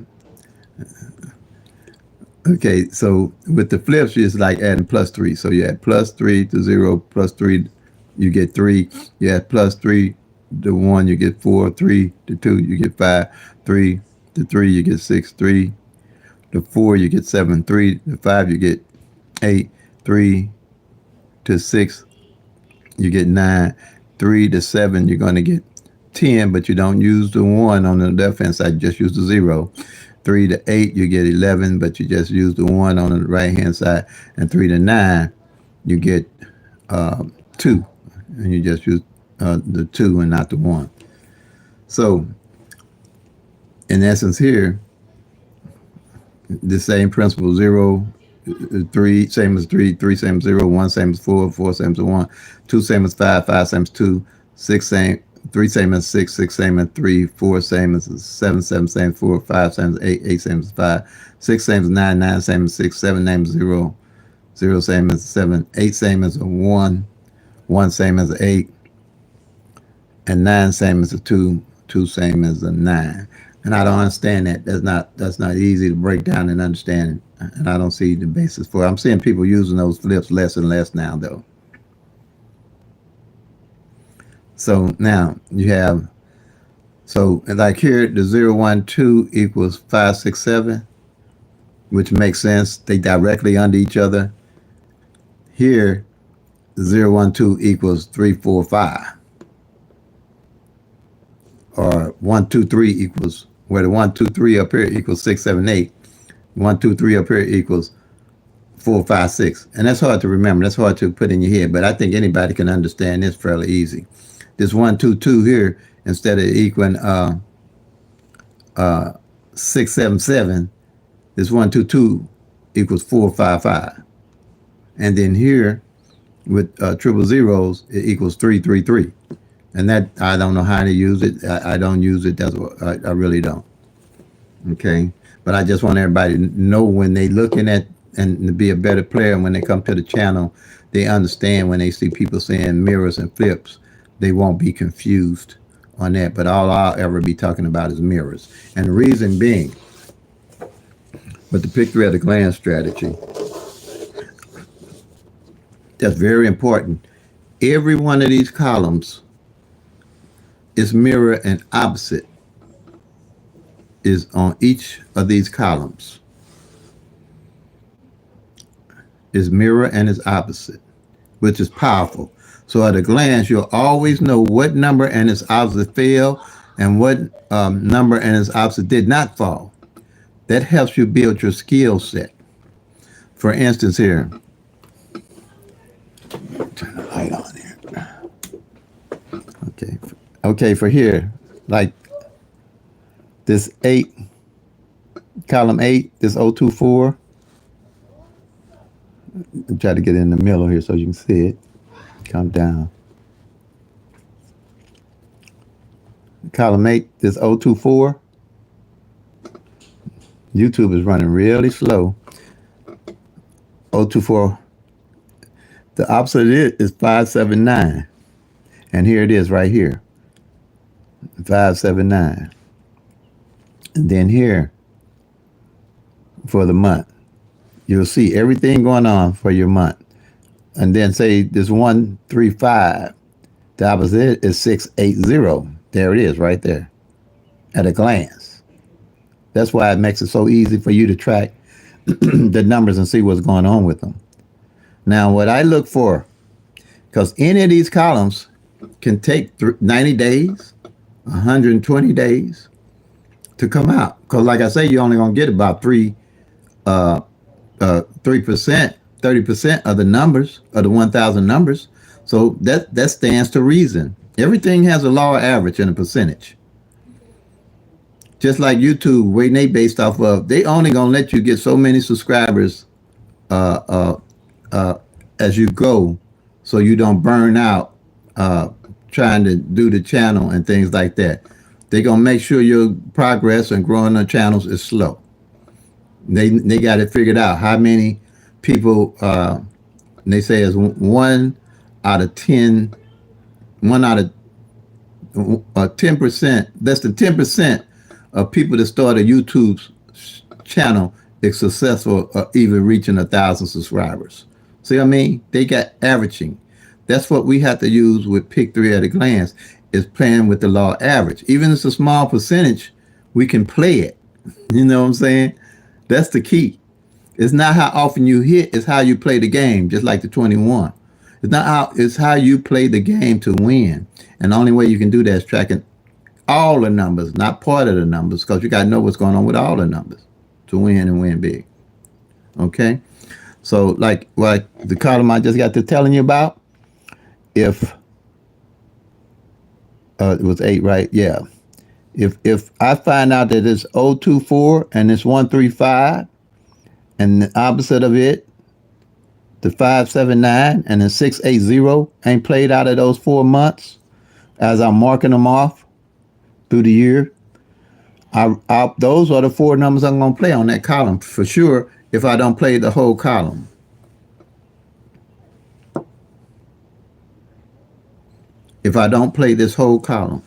Okay, so with the flips, it's like adding plus three. So you add plus three to zero, plus three, you get three. You add plus three to one, you get four. Three to two, you get five. Three to three, you get six. Three to four, you get seven. Three to five, you get eight. Three to six, you get nine. Three to seven, you're going to get 10, but you don't use the one on the left hand side, you just use the zero. 3 to 8, you get 11, but you just use the one on the right hand side. And 3 to 9, you get 2, and you just use the 2 and not the 1. So, in essence, here, the same principle: 0, 3, same as 3, 3 same as 0, 1 same as 4, 4 same as 1, 2 same as 5, 5 same as 2, 6 same, 3 same as 6, 6 same as 3, 4 same as 7, 7 same as 4, 5 same as 8, 8 same as 5, 6 same as 9, 9 same as 6, 7 same as 0, 0 same as 7, 8 same as a 1, 1 same as 8, and 9 same as a 2, 2 same as a 9. And I don't understand that. That's not easy to break down and understand. And I don't see the basis for it. I'm seeing people using those flips less and less now, though. So now you have, so like here, the 0, 1, 2 equals 5, 6, 7, which makes sense. They directly under each other. Here, 0, 1, 2 equals 3, 4, 5. Or 1, 2, 3 equals, where the 1, 2, 3 up here equals 6, 7, 8. 1, 2, 3 up here equals 4, 5, 6. And that's hard to remember. That's hard to put in your head. But I think anybody can understand this fairly easy. This 1, 2, 2 here, instead of equaling 6, 7, 7, this 1, 2, 2 equals 4, 5, 5. And then here, with triple zeros, it equals 3, 3, 3. And that, I don't know how to use it. I don't use it. That's what I really don't. Okay? But I just want everybody to know when they looking at and to be a better player, when they come to the channel, they understand when they see people saying mirrors and flips, they won't be confused on that. But all I'll ever be talking about is mirrors. And the reason being, with the Pick-3 at a glance strategy, that's very important. Every one of these columns is mirror and opposite is on each of these columns. Is mirror and is opposite, which is powerful. So at a glance, you'll always know what number and its opposite fell and what number and its opposite did not fall. That helps you build your skill set. For instance here, turn the light on here. Okay, for here, like this 8, column 8, this 024. I'll try to get in the middle here so you can see it. Come down. Column 8, this 024. YouTube is running really slow. 024. The opposite of it is 579. And here it is right here. 579. And then here, for the month, you'll see everything going on for your month. And then say this 135, the opposite is 680. There it is right there at a glance. That's why it makes it so easy for you to track the numbers and see what's going on with them. Now, what I look for, because any of these columns can take 90 days, 120 days to come out. Because like I say, you're only going to get about 3%, 30% of the numbers, of the 1,000 numbers. So that stands to reason. Everything has a law of average and a percentage. Just like YouTube, where they based off of, they only going to let you get so many subscribers as you go, so you don't burn out trying to do the channel and things like that. They're gonna make sure your progress and growing the channels is slow. They got it figured out. How many people? They say is 1 out of 10, 1 out of 10%, less than 10% of people that start a YouTube channel is successful even reaching 1,000 subscribers. See what I mean? They got averaging. That's what we have to use with Pick-3 at a glance, is playing with the law average. Even if it's a small percentage, we can play it. You know what I'm saying? That's the key. It's not how often you hit, it's how you play the game, just like the 21. It's how you play the game to win. And the only way you can do that is tracking all the numbers, not part of the numbers, because you got to know what's going on with all the numbers to win and win big. Okay? So like the column I just got to telling you about, if it was 8, right? Yeah. If I find out that it's 024 and it's 135, and the opposite of it, the 579 and the 680 ain't played out of those 4 months, as I'm marking them off through the year, those are the 4 numbers I'm going to play on that column for sure if I don't play the whole column. If I don't play this whole column,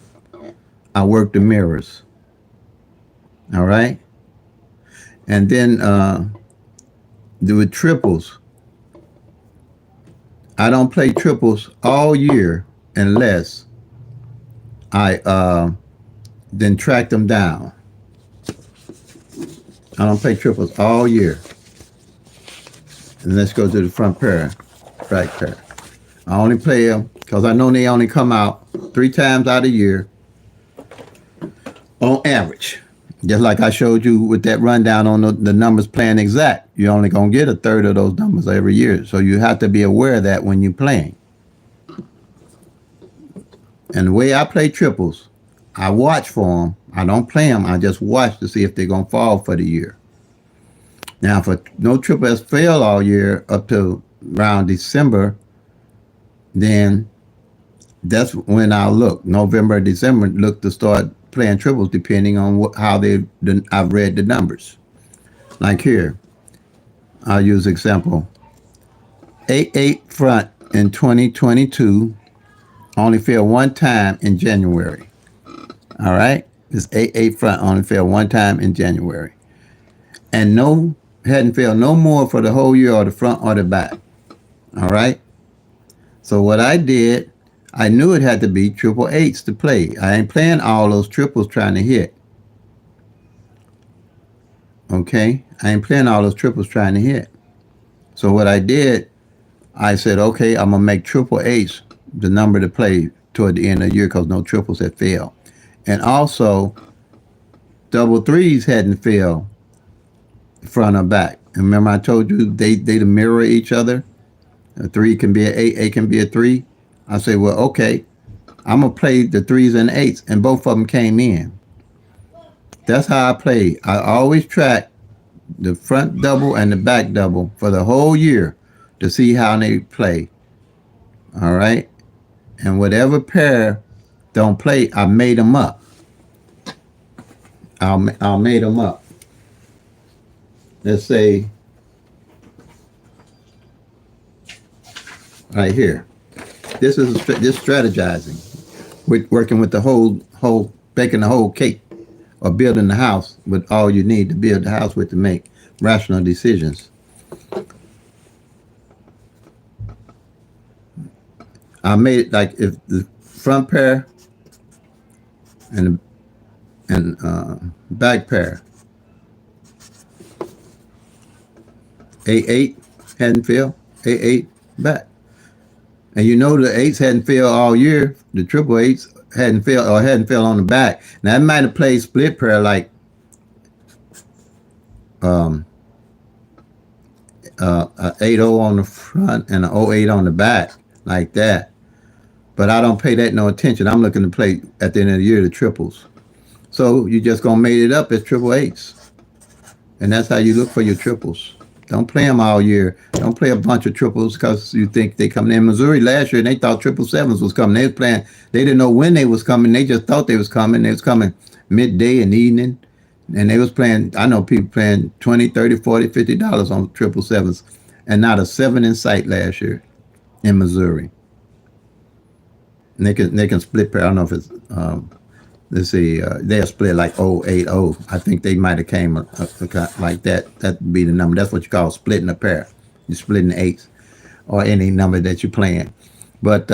I work the mirrors. All right? And then do it triples. I don't play triples all year unless I then track them down. I don't play triples all year. And let's go to the front pair, back pair. I only play them because I know they only come out 3 times out of the year on average. Just like I showed you with that rundown on the numbers playing exact. You're only going to get 1/3 of those numbers every year. So you have to be aware of that when you're playing. And the way I play triples, I watch for them. I don't play them. I just watch to see if they're going to fall for the year. Now, if no triple has failed all year up to around December, then that's when I'll look. November, December, look to start playing triples depending on how I've read the numbers. Like here, I'll use example. 8-8 front in 2022 only failed 1 time in January. All right? This 8-8 front only failed 1 time in January. And hadn't failed no more for the whole year or the front or the back. All right? So what I did, I knew it had to be 888s to play. I ain't playing all those triples trying to hit. Okay? I ain't playing all those triples trying to hit. So what I did, I said, okay, I'm going to make 888s the number to play toward the end of the year because no triples had failed. And also, double threes hadn't failed front or back. And remember I told you they mirror each other? A 3 can be an 8, 8 can be a 3. I say, well, okay, I'm going to play the 3s and 8s, and both of them came in. That's how I play. I always track the front double and the back double for the whole year to see how they play. All right? And whatever pair don't play, I made them up. I'll made them up. Let's say, right here. This is this strategizing. We're working with the whole baking the whole cake, or building the house with all you need to build the house with to make rational decisions. I made it like if the front pair and back pair 8-8 hadn't failed, 8-8 back. And you know the 8s hadn't failed all year. The 888s hadn't failed on the back. Now that might have played split pair like 8-0 on the front and an 0-8 on the back, like that. But I don't pay that no attention. I'm looking to play at the end of the year the triples. So you just gonna make it up as 888s. And that's how you look for your triples. Don't play them all year. Don't play a bunch of triples because you think they coming in. Missouri last year, and they thought triple sevens was coming. They was playing. They didn't know when they was coming. They just thought they was coming. They was coming midday and evening, and they was playing. I know people playing 20, 30, 40, $50 on triple sevens, and not a seven in sight last year in Missouri. And they can split pair. I don't know if it's let's see, they'll split like 080. I think they might have came like that. That'd be the number. That's what you call splitting a pair. You're splitting eights or any number that you're playing. But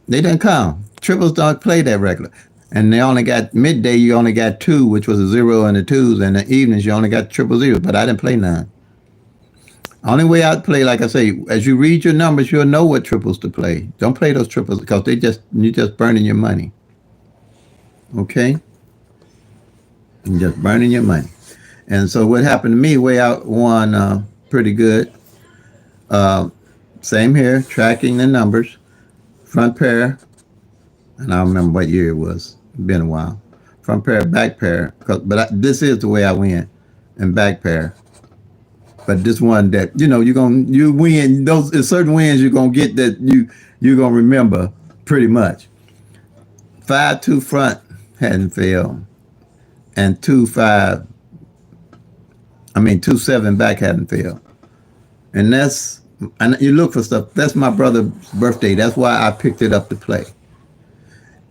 they didn't come. Triples don't play that regular. And they only got midday, you only got two, which was a zero and a twos. And the evenings, you only got triple zeros. But I didn't play none. Only way I'd play, like I say, as you read your numbers, you'll know what triples to play. Don't play those triples because you're just burning your money. Okay? And just burning your money. And so what happened to me, way out won pretty good. Same here, tracking the numbers. Front pair, and I don't remember what year it was. It's been a while. Front pair, back pair. This is the way I win, and back pair. But this one that you win. Those certain wins you're gonna get that you're gonna remember pretty much. 5-2 front hadn't failed, and 2-7 back hadn't failed. And you look for stuff. That's my brother's birthday. That's why I picked it up to play.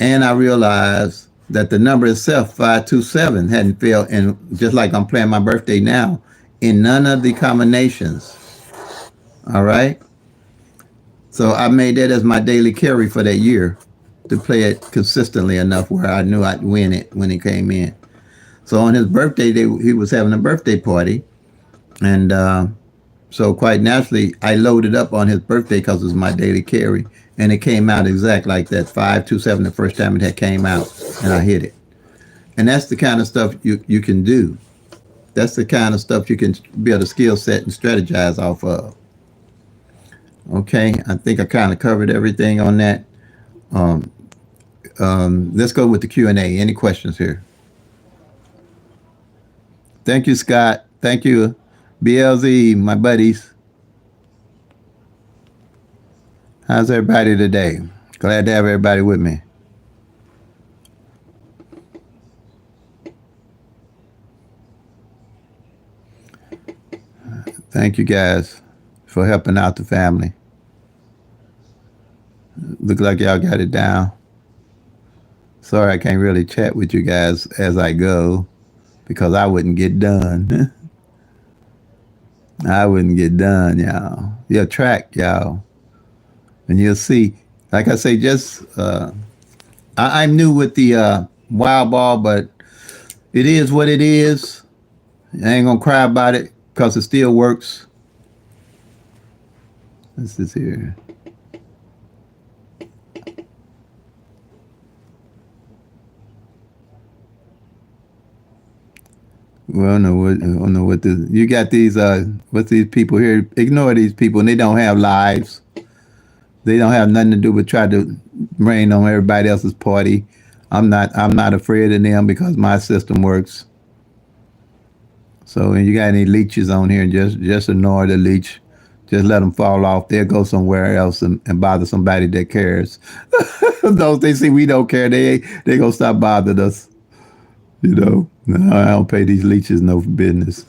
And I realized that the number itself, 527, hadn't failed. And just like I'm playing my birthday now, in none of the combinations. All right. So I made that as my daily carry for that year to play it consistently enough where I knew I'd win it when it came in. So on his birthday, he was having a birthday party. And so quite naturally, I loaded up on his birthday because it was my daily carry. And it came out exact like that, 527 the first time it had came out. And I hit it. And that's the kind of stuff you can do. That's the kind of stuff you can build a skill set and strategize off of. Okay, I think I kind of covered everything on that. Let's go with the Q&A. Any questions here? Thank you, Scott. Thank you, BLZ, my buddies. How's everybody today? Glad to have everybody with me. Thank you guys for helping out the family. Look like y'all got it down. Sorry I can't really chat with you guys as I go because I wouldn't get done. I wouldn't get done, y'all. You'll track, y'all. And you'll see. Like I say, just I'm new with the wild ball, but it is what it is. I ain't gonna cry about it because it still works. This is here. Well, I don't know what this. You got these. What's these people here? Ignore these people, and they don't have lives. They don't have nothing to do but try to rain on everybody else's party. I'm not afraid of them because my system works. So when you got any leeches on here, just ignore the leech. Just let them fall off. They'll go somewhere else and bother somebody that cares. Those they see we don't care, they gonna stop bothering us. No, I don't pay these leeches no business.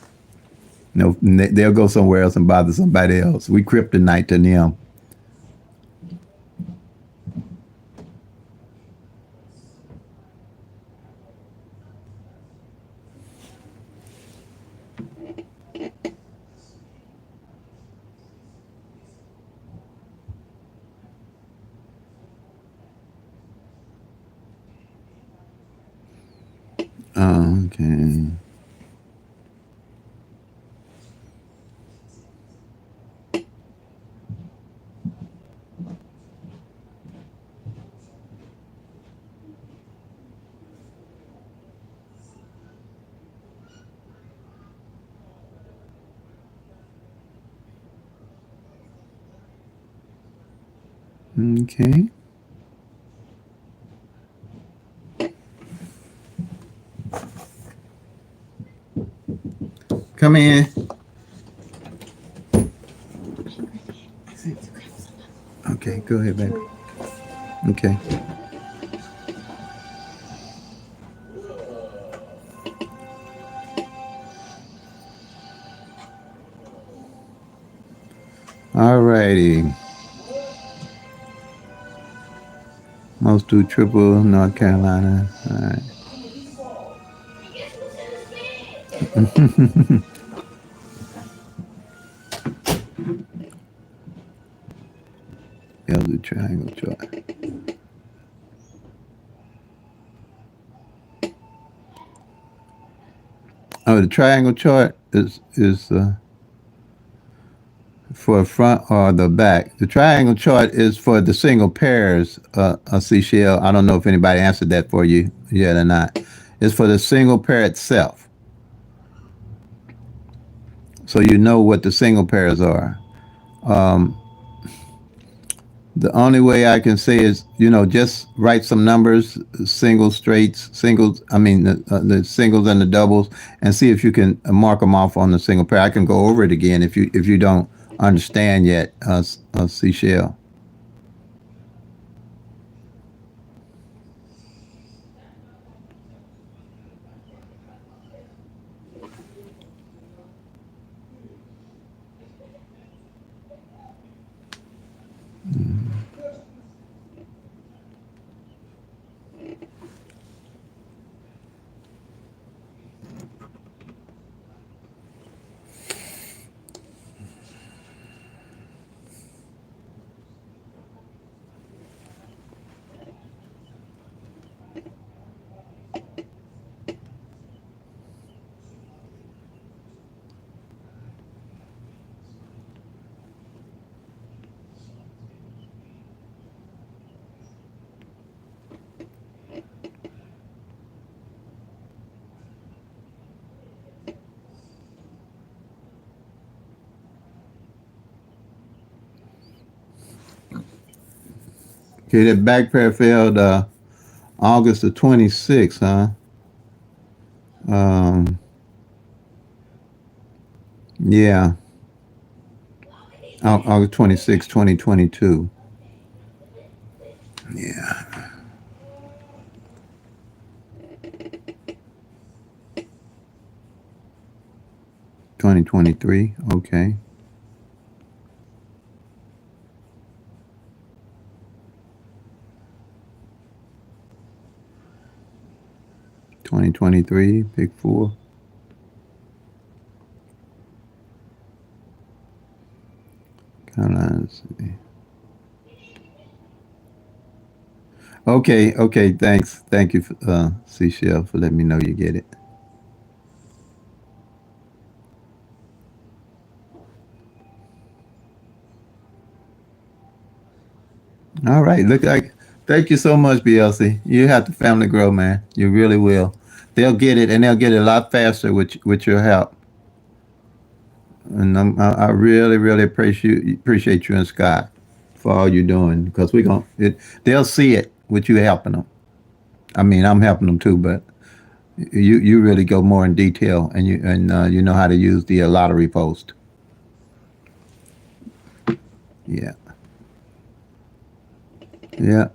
No, they'll go somewhere else and bother somebody else. We kryptonite to them. Okay. Okay. Come in. Go ahead, baby. Okay. All righty. Most do triple North Carolina. All right. Here's the triangle chart. Oh, the triangle chart is for front or the back. The triangle chart is for the single pairs. Seashell. I don't know if anybody answered that for you yet or not. It's for the single pair itself, so you know what the single pairs are. Um, the only way I can say is, just write some numbers, singles, straights, singles. I mean, the singles and the doubles, and see if you can mark them off on the single pair. I can go over it again if you don't understand yet, Seashell. Okay, that back pair failed August the 26th, huh? Um, yeah, August 26, 2022. Yeah, 2023. Okay. 2023, Pick-4. Let's see. Okay, thanks. Thank you, Seashell, for letting me know you get it. All right, look like. Thank you so much, BLC. You have the family grow, man. You really will. They'll get it, and they'll get it a lot faster with your help. And I really, really appreciate you and Scott for all you're doing, because they'll see it with you helping them. I mean, I'm helping them too, but you really go more in detail, and you know how to use the lottery post. Yeah, yeah.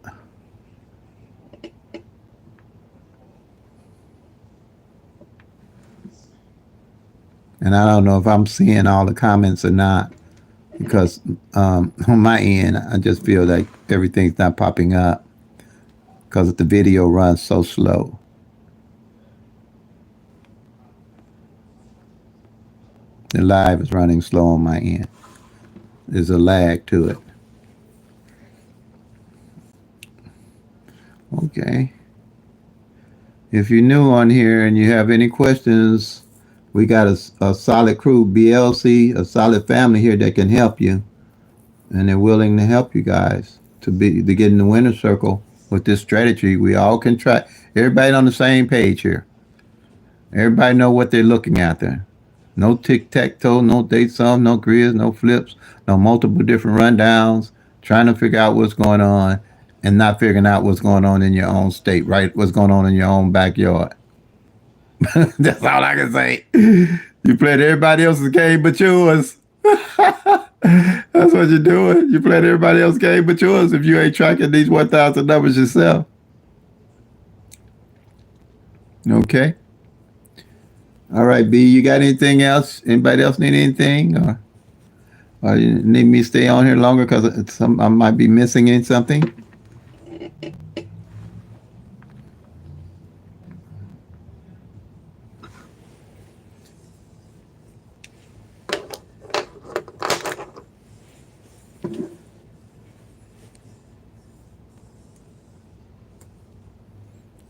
And I don't know if I'm seeing all the comments or not, because on my end, I just feel like everything's not popping up because the video runs so slow. The live is running slow on my end. There's a lag to it. Okay. If you're new on here and you have any questions, we got a solid crew, BLC, a solid family here that can help you. And they're willing to help you guys to get in the winner's circle with this strategy. We all can try. Everybody on the same page here. Everybody know what they're looking at there. No tic-tac-toe, no date sum, no grizz, no flips, no multiple different rundowns, trying to figure out what's going on and not figuring out what's going on in your own state, right? What's going on in your own backyard. That's all I can say. You played everybody else's game but yours. That's what you're doing. You playing everybody else's game but yours if you ain't tracking these 1,000 numbers yourself. Okay. All right, B. You got anything else? Anybody else need anything, or you need me to stay on here longer because I might be missing in something?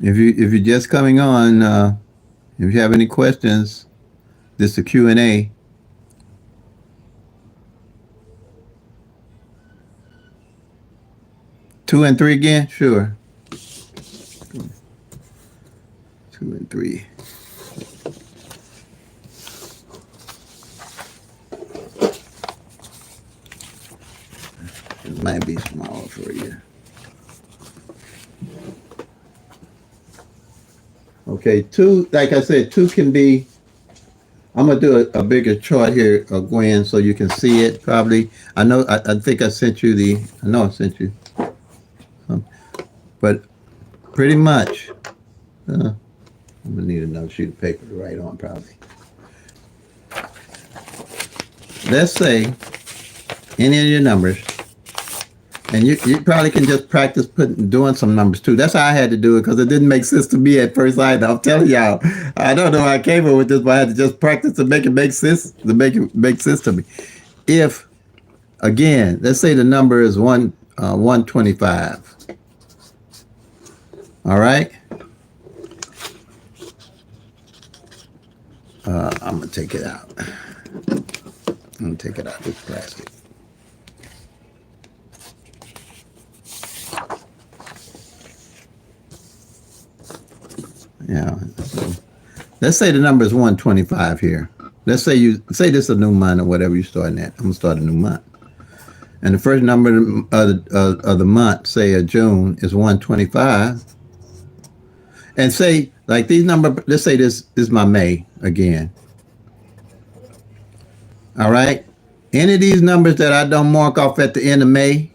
If you're just coming on, if you have any questions, this is a Q&A. 2 and 3 again? Sure. 2 and 3. It might be small for you. Okay, 2, like I said, 2 can be, I'm going to do a bigger chart here, Gwen, so you can see it probably. I know, I think I sent you I know I sent you. But pretty much, I'm going to need another sheet of paper to write on probably. Let's say any of your numbers, and you probably can just practice doing some numbers too. That's how I had to do it because it didn't make sense to me at first either. I'm telling y'all, I don't know how I came up with this, but I had to just practice to make it make sense, to make it make sense to me. If, again, let's say the number is 125. All right? I'm going to take it out. I'm going to take it out, this plastic. Yeah. So let's say the number is 125 here. Let's say this is a new month or whatever you're starting at. I'm going to start a new month. And the first number of the month, say of June, is 125. And say, like these numbers, let's say this is my May again. All right? Any of these numbers that I don't mark off at the end of May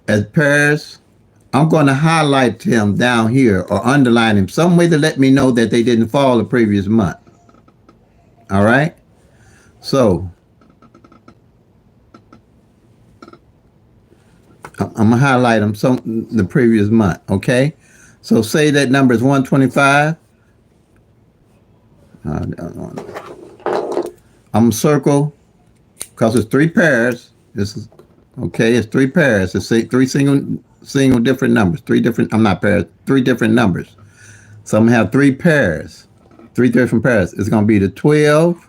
as pairs, I'm going to highlight them down here or underline them some way to let me know that they didn't fall the previous month. All right? So, I'm going to highlight them the previous month, okay? So say that number is 125. I'm going to circle, because it's 3 pairs. This is, okay, it's 3 pairs. It's 3 single different numbers. 3 different, I'm not pairs, 3 different numbers. So I'm going to have 3 pairs, 3 different pairs. It's going to be the 12,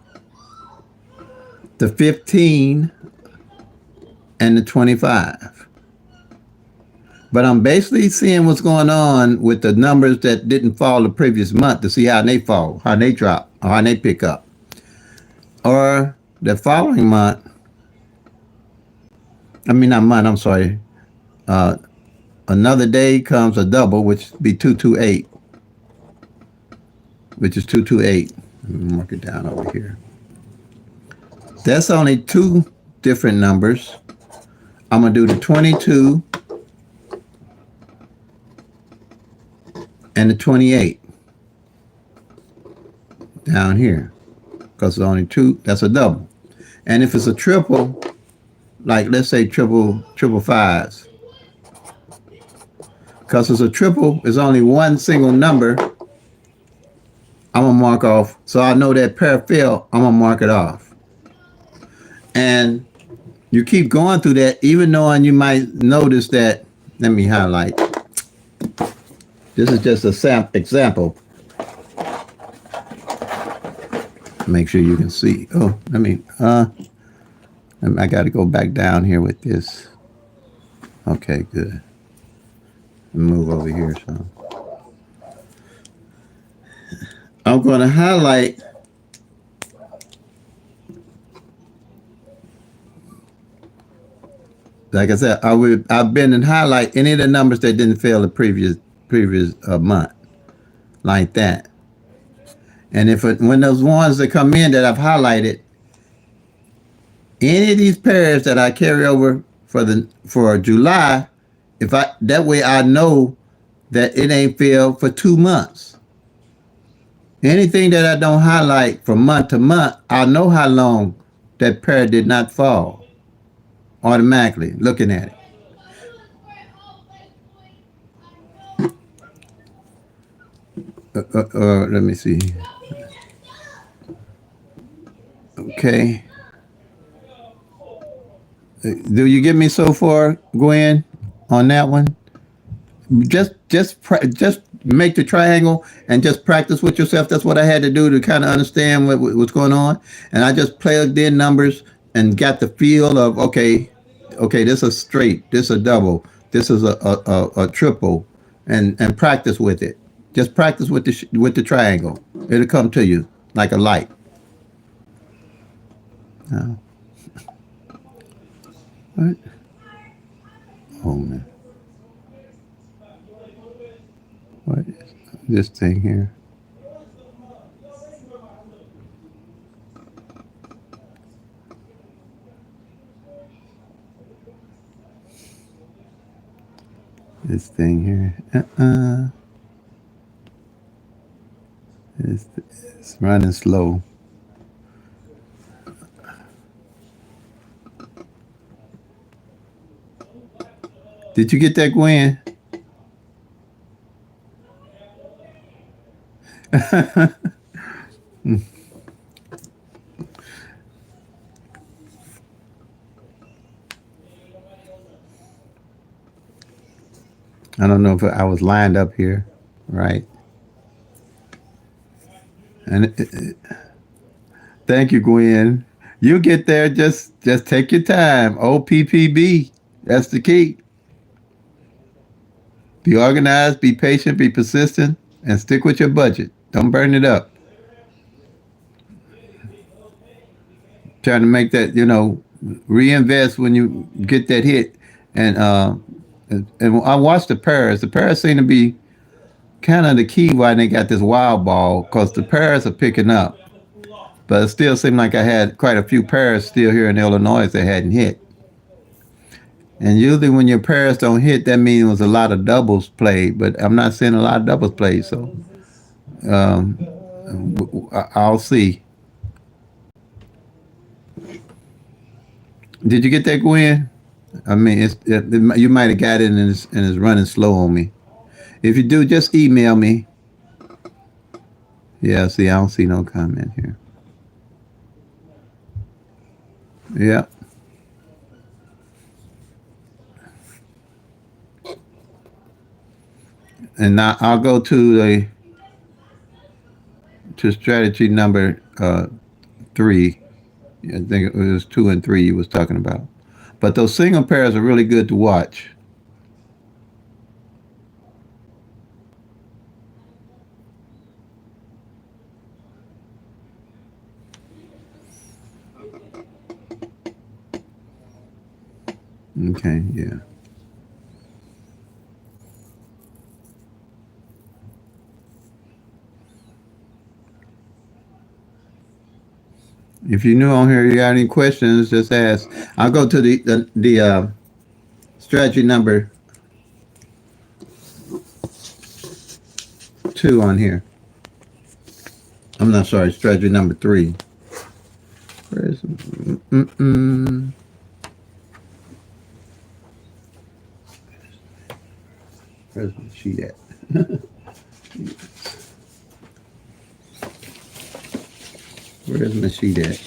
the 15, and the 25. But I'm basically seeing what's going on with the numbers that didn't fall the previous month to see how they fall, how they drop, or how they pick up. Or the following month, I'm sorry. Another day comes a double, which would be 228, which is 228. Let me mark it down over here. That's only 2 different numbers. I'm going to do the 22 and the 28 down here, because it's only 2. That's a double. And if it's a triple, like let's say triple fives, because it's a triple, it's only 1 single number, I'm gonna mark off. So I know that pair fell, I'm gonna mark it off. And you keep going through that, even though you might notice that. Let me highlight. This is just a example. Make sure you can see. Oh, I got to go back down here with this. Okay, good. Move over here some. I'm going to highlight like I said, I've been and highlight any of the numbers that didn't fail the previous month, like that. And when those ones that come in that I've highlighted, Any of these pairs that I carry over for July, if I that way I know that it ain't filled for 2 months. Anything that I don't highlight from month to month, I know how long that pair did not fall automatically looking at it. Let me see. Okay. Do you get me so far, Gwen, on that one? Just make the triangle and just practice with yourself. That's what I had to do to kind of understand what's going on. And I just plugged in numbers and got the feel of okay, this is straight, this is a double, this is a triple, and practice with it. Just practice with the triangle. It'll come to you like a light. Uh, what? Oh man, what is this thing here? This thing here. It's running slow. Did you get that, Gwen? I don't know if I was lined up here, right? And thank you, Gwen. You get there. Just take your time. OPPB. That's the key. Be organized. Be patient. Be persistent, and stick with your budget. Don't burn it up. Trying to make that reinvest when you get that hit. And I watched the Paris. The Paris seem to be kind of the key why they got this wild ball because the Paris are picking up. But it still seemed like I had quite a few pairs still here in Illinois that hadn't hit. And usually when your pairs don't hit, that means there's a lot of doubles played. But I'm not seeing a lot of doubles played, so um, I'll see. Did you get that, Gwen? I mean, you might have got it and it's running slow on me. If you do, just email me. Yeah, see, I don't see no comment here. Yeah. And now I'll go to strategy number 3. I think it was 2 and 3 you was talking about. But those single pairs are really good to watch. Okay, yeah. If you're new on here, you got any questions, just ask. I'll go to the strategy number 2 on here. I'm not sorry, strategy number 3. Where's where's my sheet at? Where's my sheet at?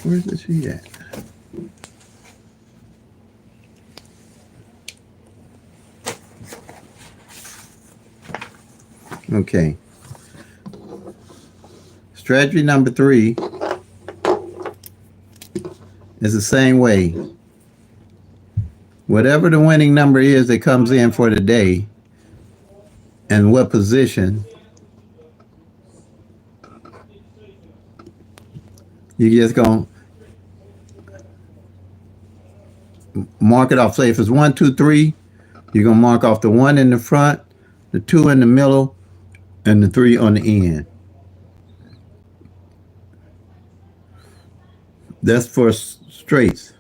Where's the sheet at? Okay. Strategy number 3 is the same way. Whatever the winning number is that comes in for the day and what position, you just going to mark it off. Say if it's 1, 2, 3, you're going to mark off the 1 in the front, the 2 in the middle, and the 3 on the end. That's for straights.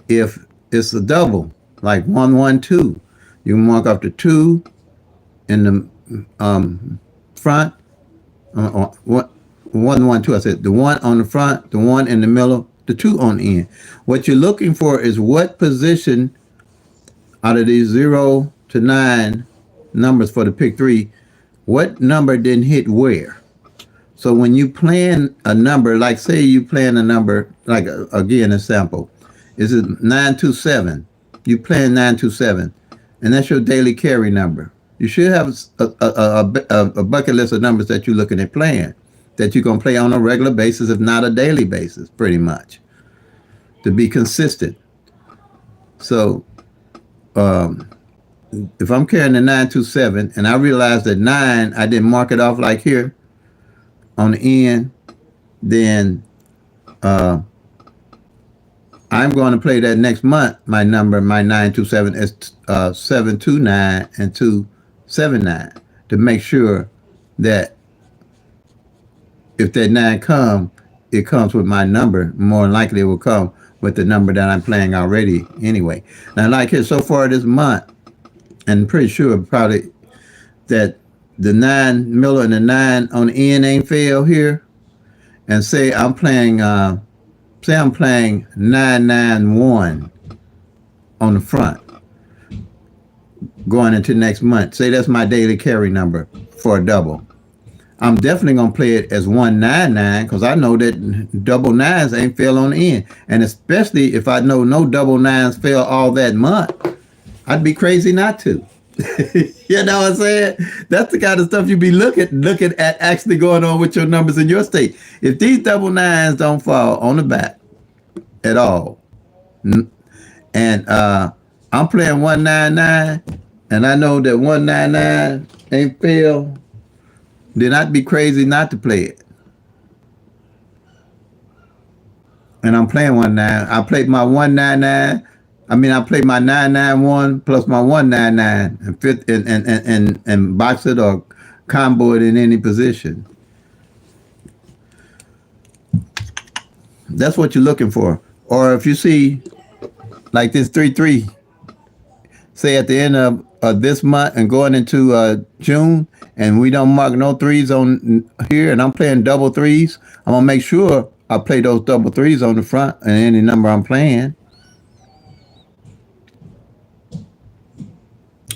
If it's a double, like 112, you can mark off the 2 in the front. What 112? I said the 1 on the front, the 1 in the middle, the 2 on the end. What you're looking for is what position out of these 0 to 9 numbers for the pick 3, what number didn't hit where. So when you plan a number, like say you plan a number, like again a sample, is it 927? You plan 927, and that's your daily carry number. You should have a bucket list of numbers that you're looking at playing, that you're gonna play on a regular basis, if not a daily basis, pretty much, to be consistent. So if I'm carrying the 927 and I realize that 9, I didn't mark it off like here on the end, then I'm going to play that next month. My number, my 927 is 729 and 279, to make sure that if that 9 come, it comes with my number. More than likely, it will come with the number that I'm playing already anyway. Now, like here, so far this month, and pretty sure probably that the 9 Miller and the 9 on the end ain't fail here. And say I'm playing 991 on the front going into next month. Say that's my daily carry number for a double. I'm definitely gonna play it as 199, because I know that double nines ain't fail on the end. And especially if I know no double nines fail all that month, I'd be crazy not to. You know what I'm saying? That's the kind of stuff you be looking at actually going on with your numbers in your state. If these double nines don't fall on the back at all, and I'm playing 199, and I know that 199 ain't fail, then I'd be crazy not to play it. And I'm playing 19. I played my 199. I played my 991 plus my 199 and fit and box it or combo it in any position. That's what you're looking for. Or if you see like this 3-3, say at the end of this month and going into June, and we don't mark no threes on here, and I'm playing double threes, I'm gonna make sure I play those double threes on the front and any number I'm playing.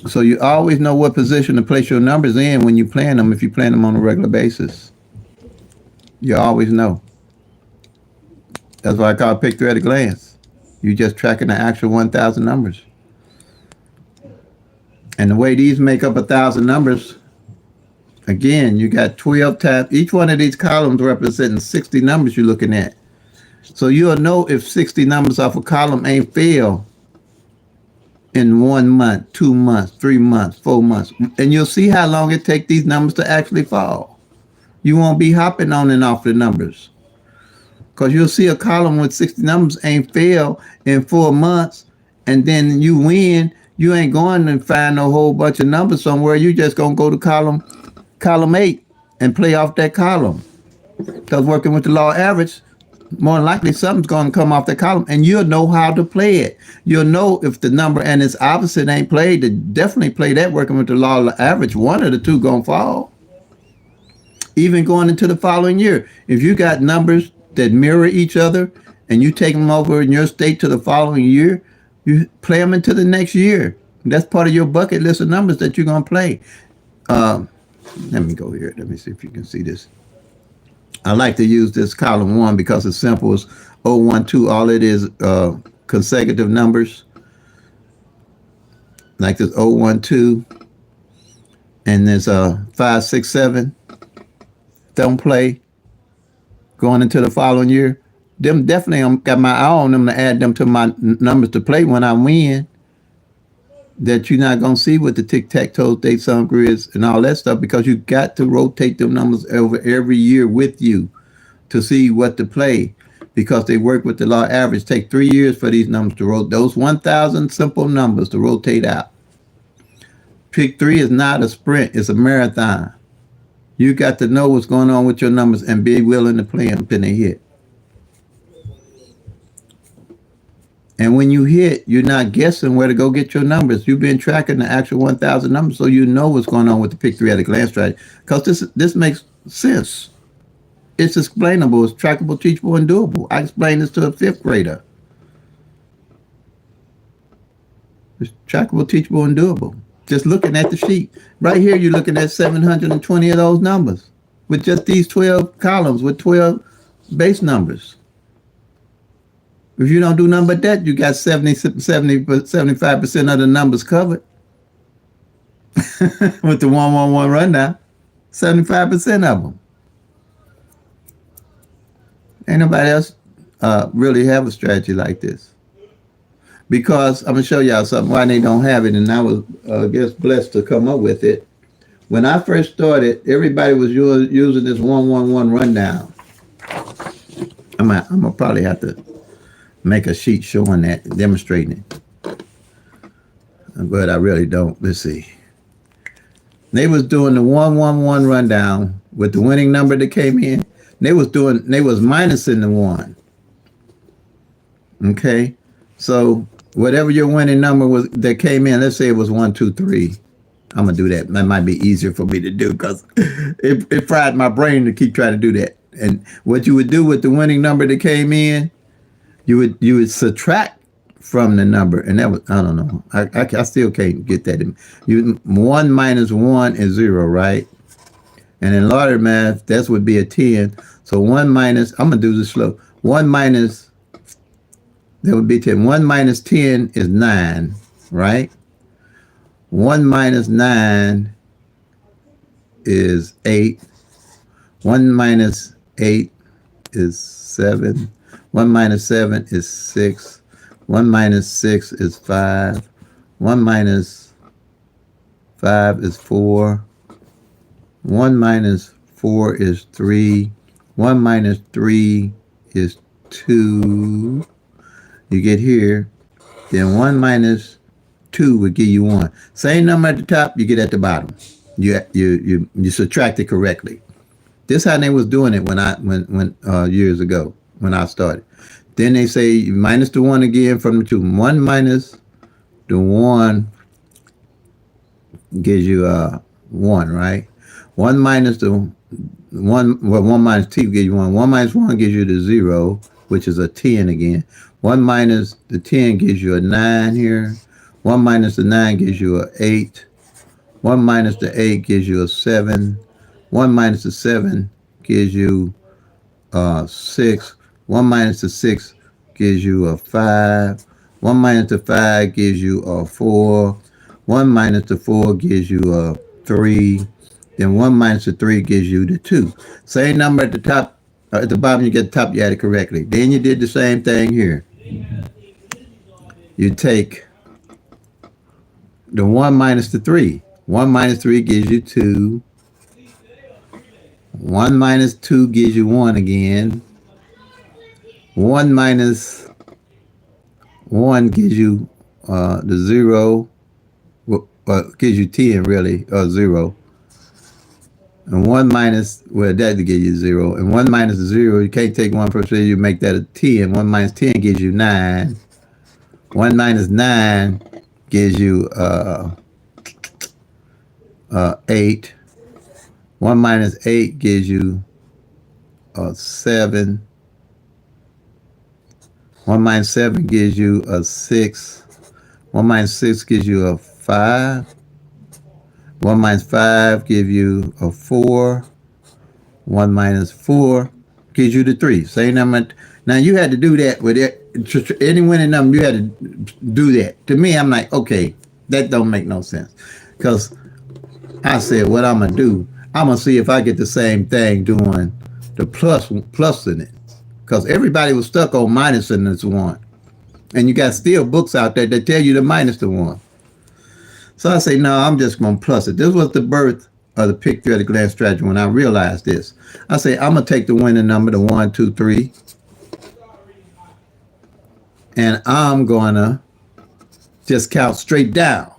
So you always know what position to place your numbers in when you're playing them, if you're playing them on a regular basis. You always know. That's why I call it Pick-3 at a glance. You're just tracking the actual 1,000 numbers. And the way these make up 1,000 numbers, again, you got 12 tabs. Each one of these columns representing 60 numbers you're looking at. So you'll know if 60 numbers off a column ain't fail in 1 month, 2 months, 3 months, 4 months. And you'll see how long it takes these numbers to actually fall. You won't be hopping on and off the numbers, because you'll see a column with 60 numbers ain't fail in 4 months, and then you win. You ain't going to find a whole bunch of numbers somewhere. You just going to go to column 8 and play off that column. Because working with the law average, more than likely something's going to come off the column, and you'll know how to play it. You'll know if the number and its opposite ain't played, to definitely play that. Working with the law average, one of the two going to fall. Even going into the following year, if you got numbers that mirror each other and you take them over in your state to the following year, you play them into the next year. That's part of your bucket list of numbers that you're going to play. Let me go here. Let me see if you can see this. I like to use this column 1 because it's simple. It's 012. All it is consecutive numbers. Like this 012. And there's 5, 6, 7. Don't play. Going into the following year. Them definitely got my eye on them to add them to my numbers to play when I win. That you're not going to see with the tic-tac-toe, date sum grids, and all that stuff, because you got to rotate them numbers over every year with you to see what to play, because they work with the law average. Take 3 years for these numbers to rotate, those 1,000 simple numbers to rotate out. Pick-3 is not a sprint, it's a marathon. You got to know what's going on with your numbers and be willing to play them till they hit. And when you hit, you're not guessing where to go get your numbers. You've been tracking the actual 1,000 numbers, so you know what's going on with the Pick-3 at a glance strategy. Because this makes sense. It's explainable. It's trackable, teachable, and doable. I explained this to a fifth grader. It's trackable, teachable, and doable. Just looking at the sheet. Right here, you're looking at 720 of those numbers with just these 12 columns with 12 base numbers. If you don't do nothing but that, you got 75% of the numbers covered with the 111 rundown. 75% of them. Ain't nobody else really have a strategy like this. Because I'm going to show y'all something why they don't have it, and I was, I guess, blessed to come up with it. When I first started, everybody was using this 111 rundown. I'm going to probably have to make a sheet showing that, demonstrating it. But I really don't. Let's see. They was doing the 111 rundown with the winning number that came in. They was minusing the one. Okay? So whatever your winning number was that came in, let's say it was 1, 2, 3. I'm gonna do that. That might be easier for me to do because it fried my brain to keep trying to do that. And what you would do with the winning number that came in, you would subtract from the number, and that was, I don't know. I still can't get that in. 1 minus 1 is 0, right? And in lottery math, that would be a 10. So 1 minus, I'm gonna do this slow. 1 minus, that would be 10. 1 minus 10 is 9, right? 1 minus 9 is 8. 1 minus 8 is 7. 1 minus 7 is 6. 1 minus 6 is 5. 1 minus 5 is 4. 1 minus 4 is 3. 1 minus 3 is 2. You get here. Then 1 minus 2 would give you 1. Same number at the top, you get at the bottom. You subtract it correctly. This how they was doing it when years ago when I started. Then they say minus the 1 again from the 2. 1 minus the 1 gives you 1, right? 1 minus the 1, well, 1 minus 2 gives you 1. 1 minus 1 gives you the 0, which is a 10 again. 1 minus the 10 gives you a 9 here. 1 minus the 9 gives you a 8. 1 minus the 8 gives you a 7. 1 minus the 7 gives you 6. 1 minus the 6 gives you a 5. 1 minus the 5 gives you a 4. 1 minus the 4 gives you a 3. Then 1 minus the 3 gives you the 2. Same number at the top. At the bottom, you get the top, you had it correctly. Then you did the same thing here. You take the 1 minus the 3. 1 minus 3 gives you 2. 1 minus 2 gives you 1 again. 1 minus 1 gives you the 0. Gives you 10 really, or 0. And 1 minus, well, that gives you 0. And 1 minus 0, you can't take 1 from 0, you make that a 10. 1 minus 10 gives you 9. 1 minus 9 gives you 8. 1 minus 8 gives you 7. 1 minus 7 gives you a 6. 1 minus 6 gives you a 5. 1 minus 5 gives you a 4. 1 minus 4 gives you the 3. Same number. Now, you had to do that with it. Any winning number, you had to do that. To me, I'm like, okay, that don't make no sense. Because I said, what I'm going to do, I'm going to see if I get the same thing doing the plus in it. Because everybody was stuck on minusing this 1. And you got still books out there that tell you to minus the 1. So I say, no, I'm just going to plus it. This was the birth of the Pick-3 at a glance strategy when I realized this. I say, I'm going to take the winning number, the 1, 2, 3. And I'm going to just count straight down.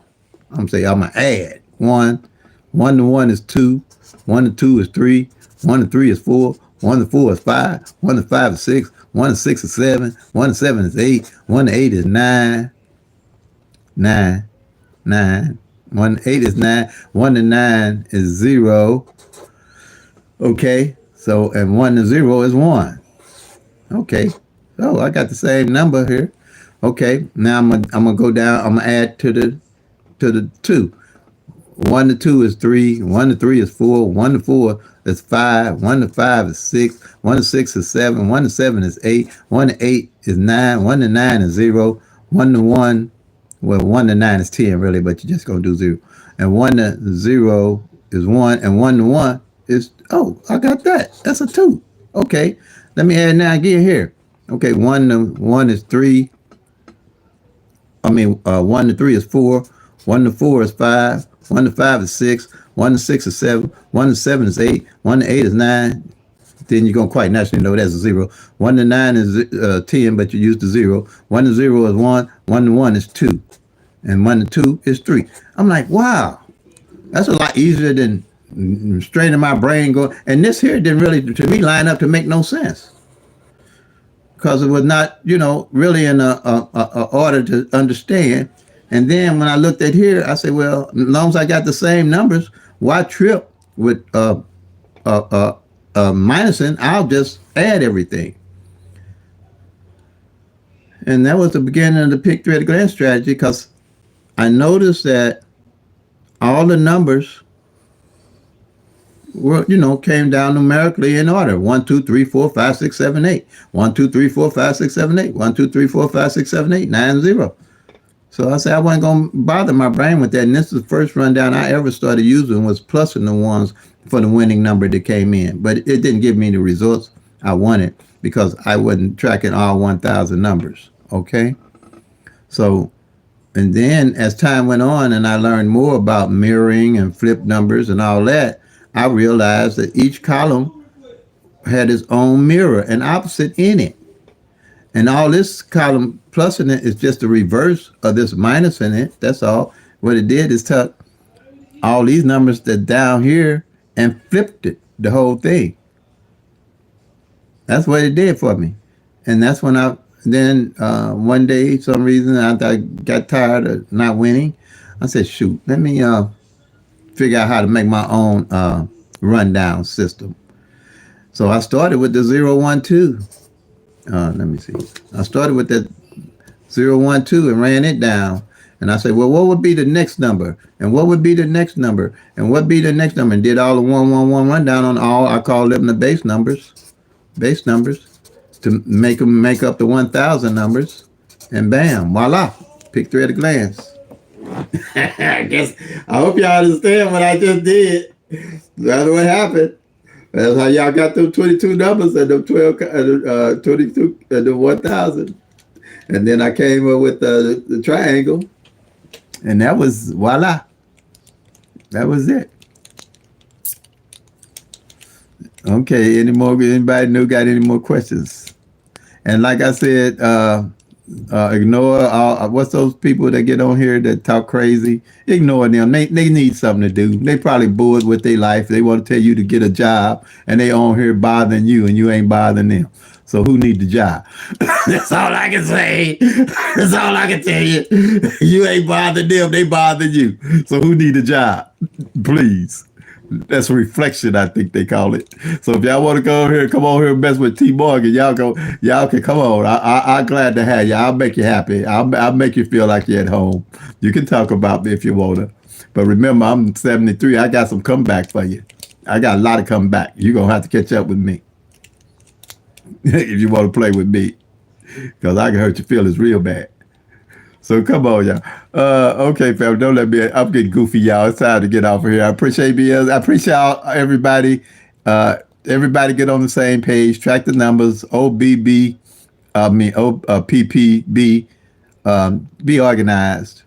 I'm saying, I'm going to add 1. 1 to 1 is 2. 1 to 2 is 3. 1 to 3 is 4. 1 to 4 is 5. 1 to 5 is 6. 1 to 6 is 7. 1 to 7 is 8. 1 to 8 is 9. 9. 9. 1 to 8 is 9. 1 to 9 is 0. Okay. So, and 1 to 0 is 1. Okay. So I got the same number here. Okay. Now I'm gonna go down. I'm gonna add to the 2. 1 to 2 is 3. 1 to 3 is 4. 1 to 4 is 5. 1 to 5 is 6. 1 to 6 is 7. 1 to 7 is 8. 1 to 8 is 9. 1 to 9 is 0. 1 to 1, well, 1 to 9 is 10, really, but you're just going to do 0. And 1 to 0 is 1. And 1 to 1 is, oh, I got that. That's a 2. Okay. Let me add now again here. Okay. 1 to 1 is 3. 1 to 3 is 4. 1 to 4 is 5. 1 to 5 is 6. 1 to 6 is 7. 1 to 7 is 8. 1 to 8 is 9. Then you're going to quite naturally know that's a 0. 1 to 9 is 10, but you use the 0. 1 to 0 is 1. 1 to 1 is 2. And 1 to 2 is 3. I'm like, wow, that's a lot easier than straining my brain going. And this here didn't really, to me, line up to make no sense. Because it was not, really in a order to understand. And then when I looked at here, I said, well, as long as I got the same numbers, why trip with minusing? I'll just add everything. And that was the beginning of the Pick-3 at a glance strategy, because I noticed that all the numbers were, came down numerically in order. 1, 2, 3, 4, 5, 6, 7, 8. 1, 2, 3, 4, 5, 6, 7, 8. 1, 2, 3, 4, 5, 6, 7, 8. 9, 0. So I said I wasn't going to bother my brain with that. And this is the first rundown I ever started using, was plussing the ones for the winning number that came in. But it didn't give me the results I wanted, because I wasn't tracking all 1,000 numbers. Okay? So, and then as time went on and I learned more about mirroring and flip numbers and all that, I realized that each column had its own mirror and opposite in it. And all this column plus in it is just the reverse of this minus in it. That's all. What it did is took all these numbers that down here and flipped it, the whole thing. That's what it did for me. And that's when one day, some reason, I got tired of not winning. I said, shoot, let me figure out how to make my own rundown system. So I started with the 0, 1, 2. Let me see. I started with that 0, 1, 2 and ran it down. And I said, well, what would be the next number? And what would be the next number? And what would be the next number? And did all the 1, 1, 1 run down on all, I call them the base numbers, to make up the 1,000 numbers. And bam, voila, Pick-3 at a glance. I hope y'all understand what I just did. That's what happened. That's how y'all got them 22 numbers and them 22 and the 1,000. And then I came up with the triangle, and that was voila. That was it. Okay, anybody new got any more questions? And like I said, ignore what's those people that get on here that talk crazy? Ignore them. They need something to do. They probably bored with their life. They want to tell you to get a job, and they on here bothering you, and you ain't bothering them. So who need the job? That's all I can say. That's all I can tell you. You ain't bothering them. They bothering you. So who need a job? Please. That's a reflection, I think they call it. So if y'all want to come on here and mess with T Morgan, y'all can come on. I'm glad to have you. I'll make you happy. I'll make you feel like you're at home. You can talk about me if you want to. But remember, I'm 73. I got some comeback for you. I got a lot of comeback. You're going to have to catch up with me if you want to play with me, because I can hurt your feelings real bad. So come on, y'all. Okay, fam, don't let me. I'm getting goofy, y'all. It's time to get off of here. I appreciate everybody. Everybody get on the same page. Track the numbers. PPB. Be organized.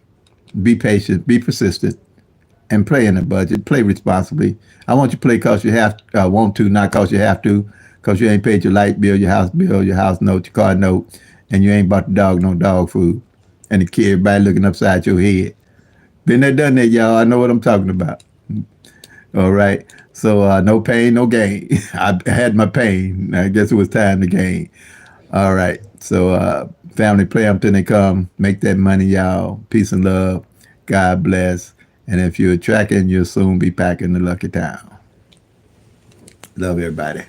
Be patient. Be persistent. And play in the budget. Play responsibly. I want you to play because you want to, not because you have to. Because you ain't paid your light bill, your house note, your car note, and you ain't bought the dog no dog food. And the kid, everybody looking upside your head. Been there, done that, y'all. I know what I'm talking about. All right. So no pain, no gain. I had my pain. I guess it was time to gain. All right. So family, play them till they come. Make that money, y'all. Peace and love. God bless. And if you're tracking, you'll soon be packing the lucky town. Love everybody.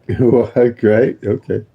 Great. Okay.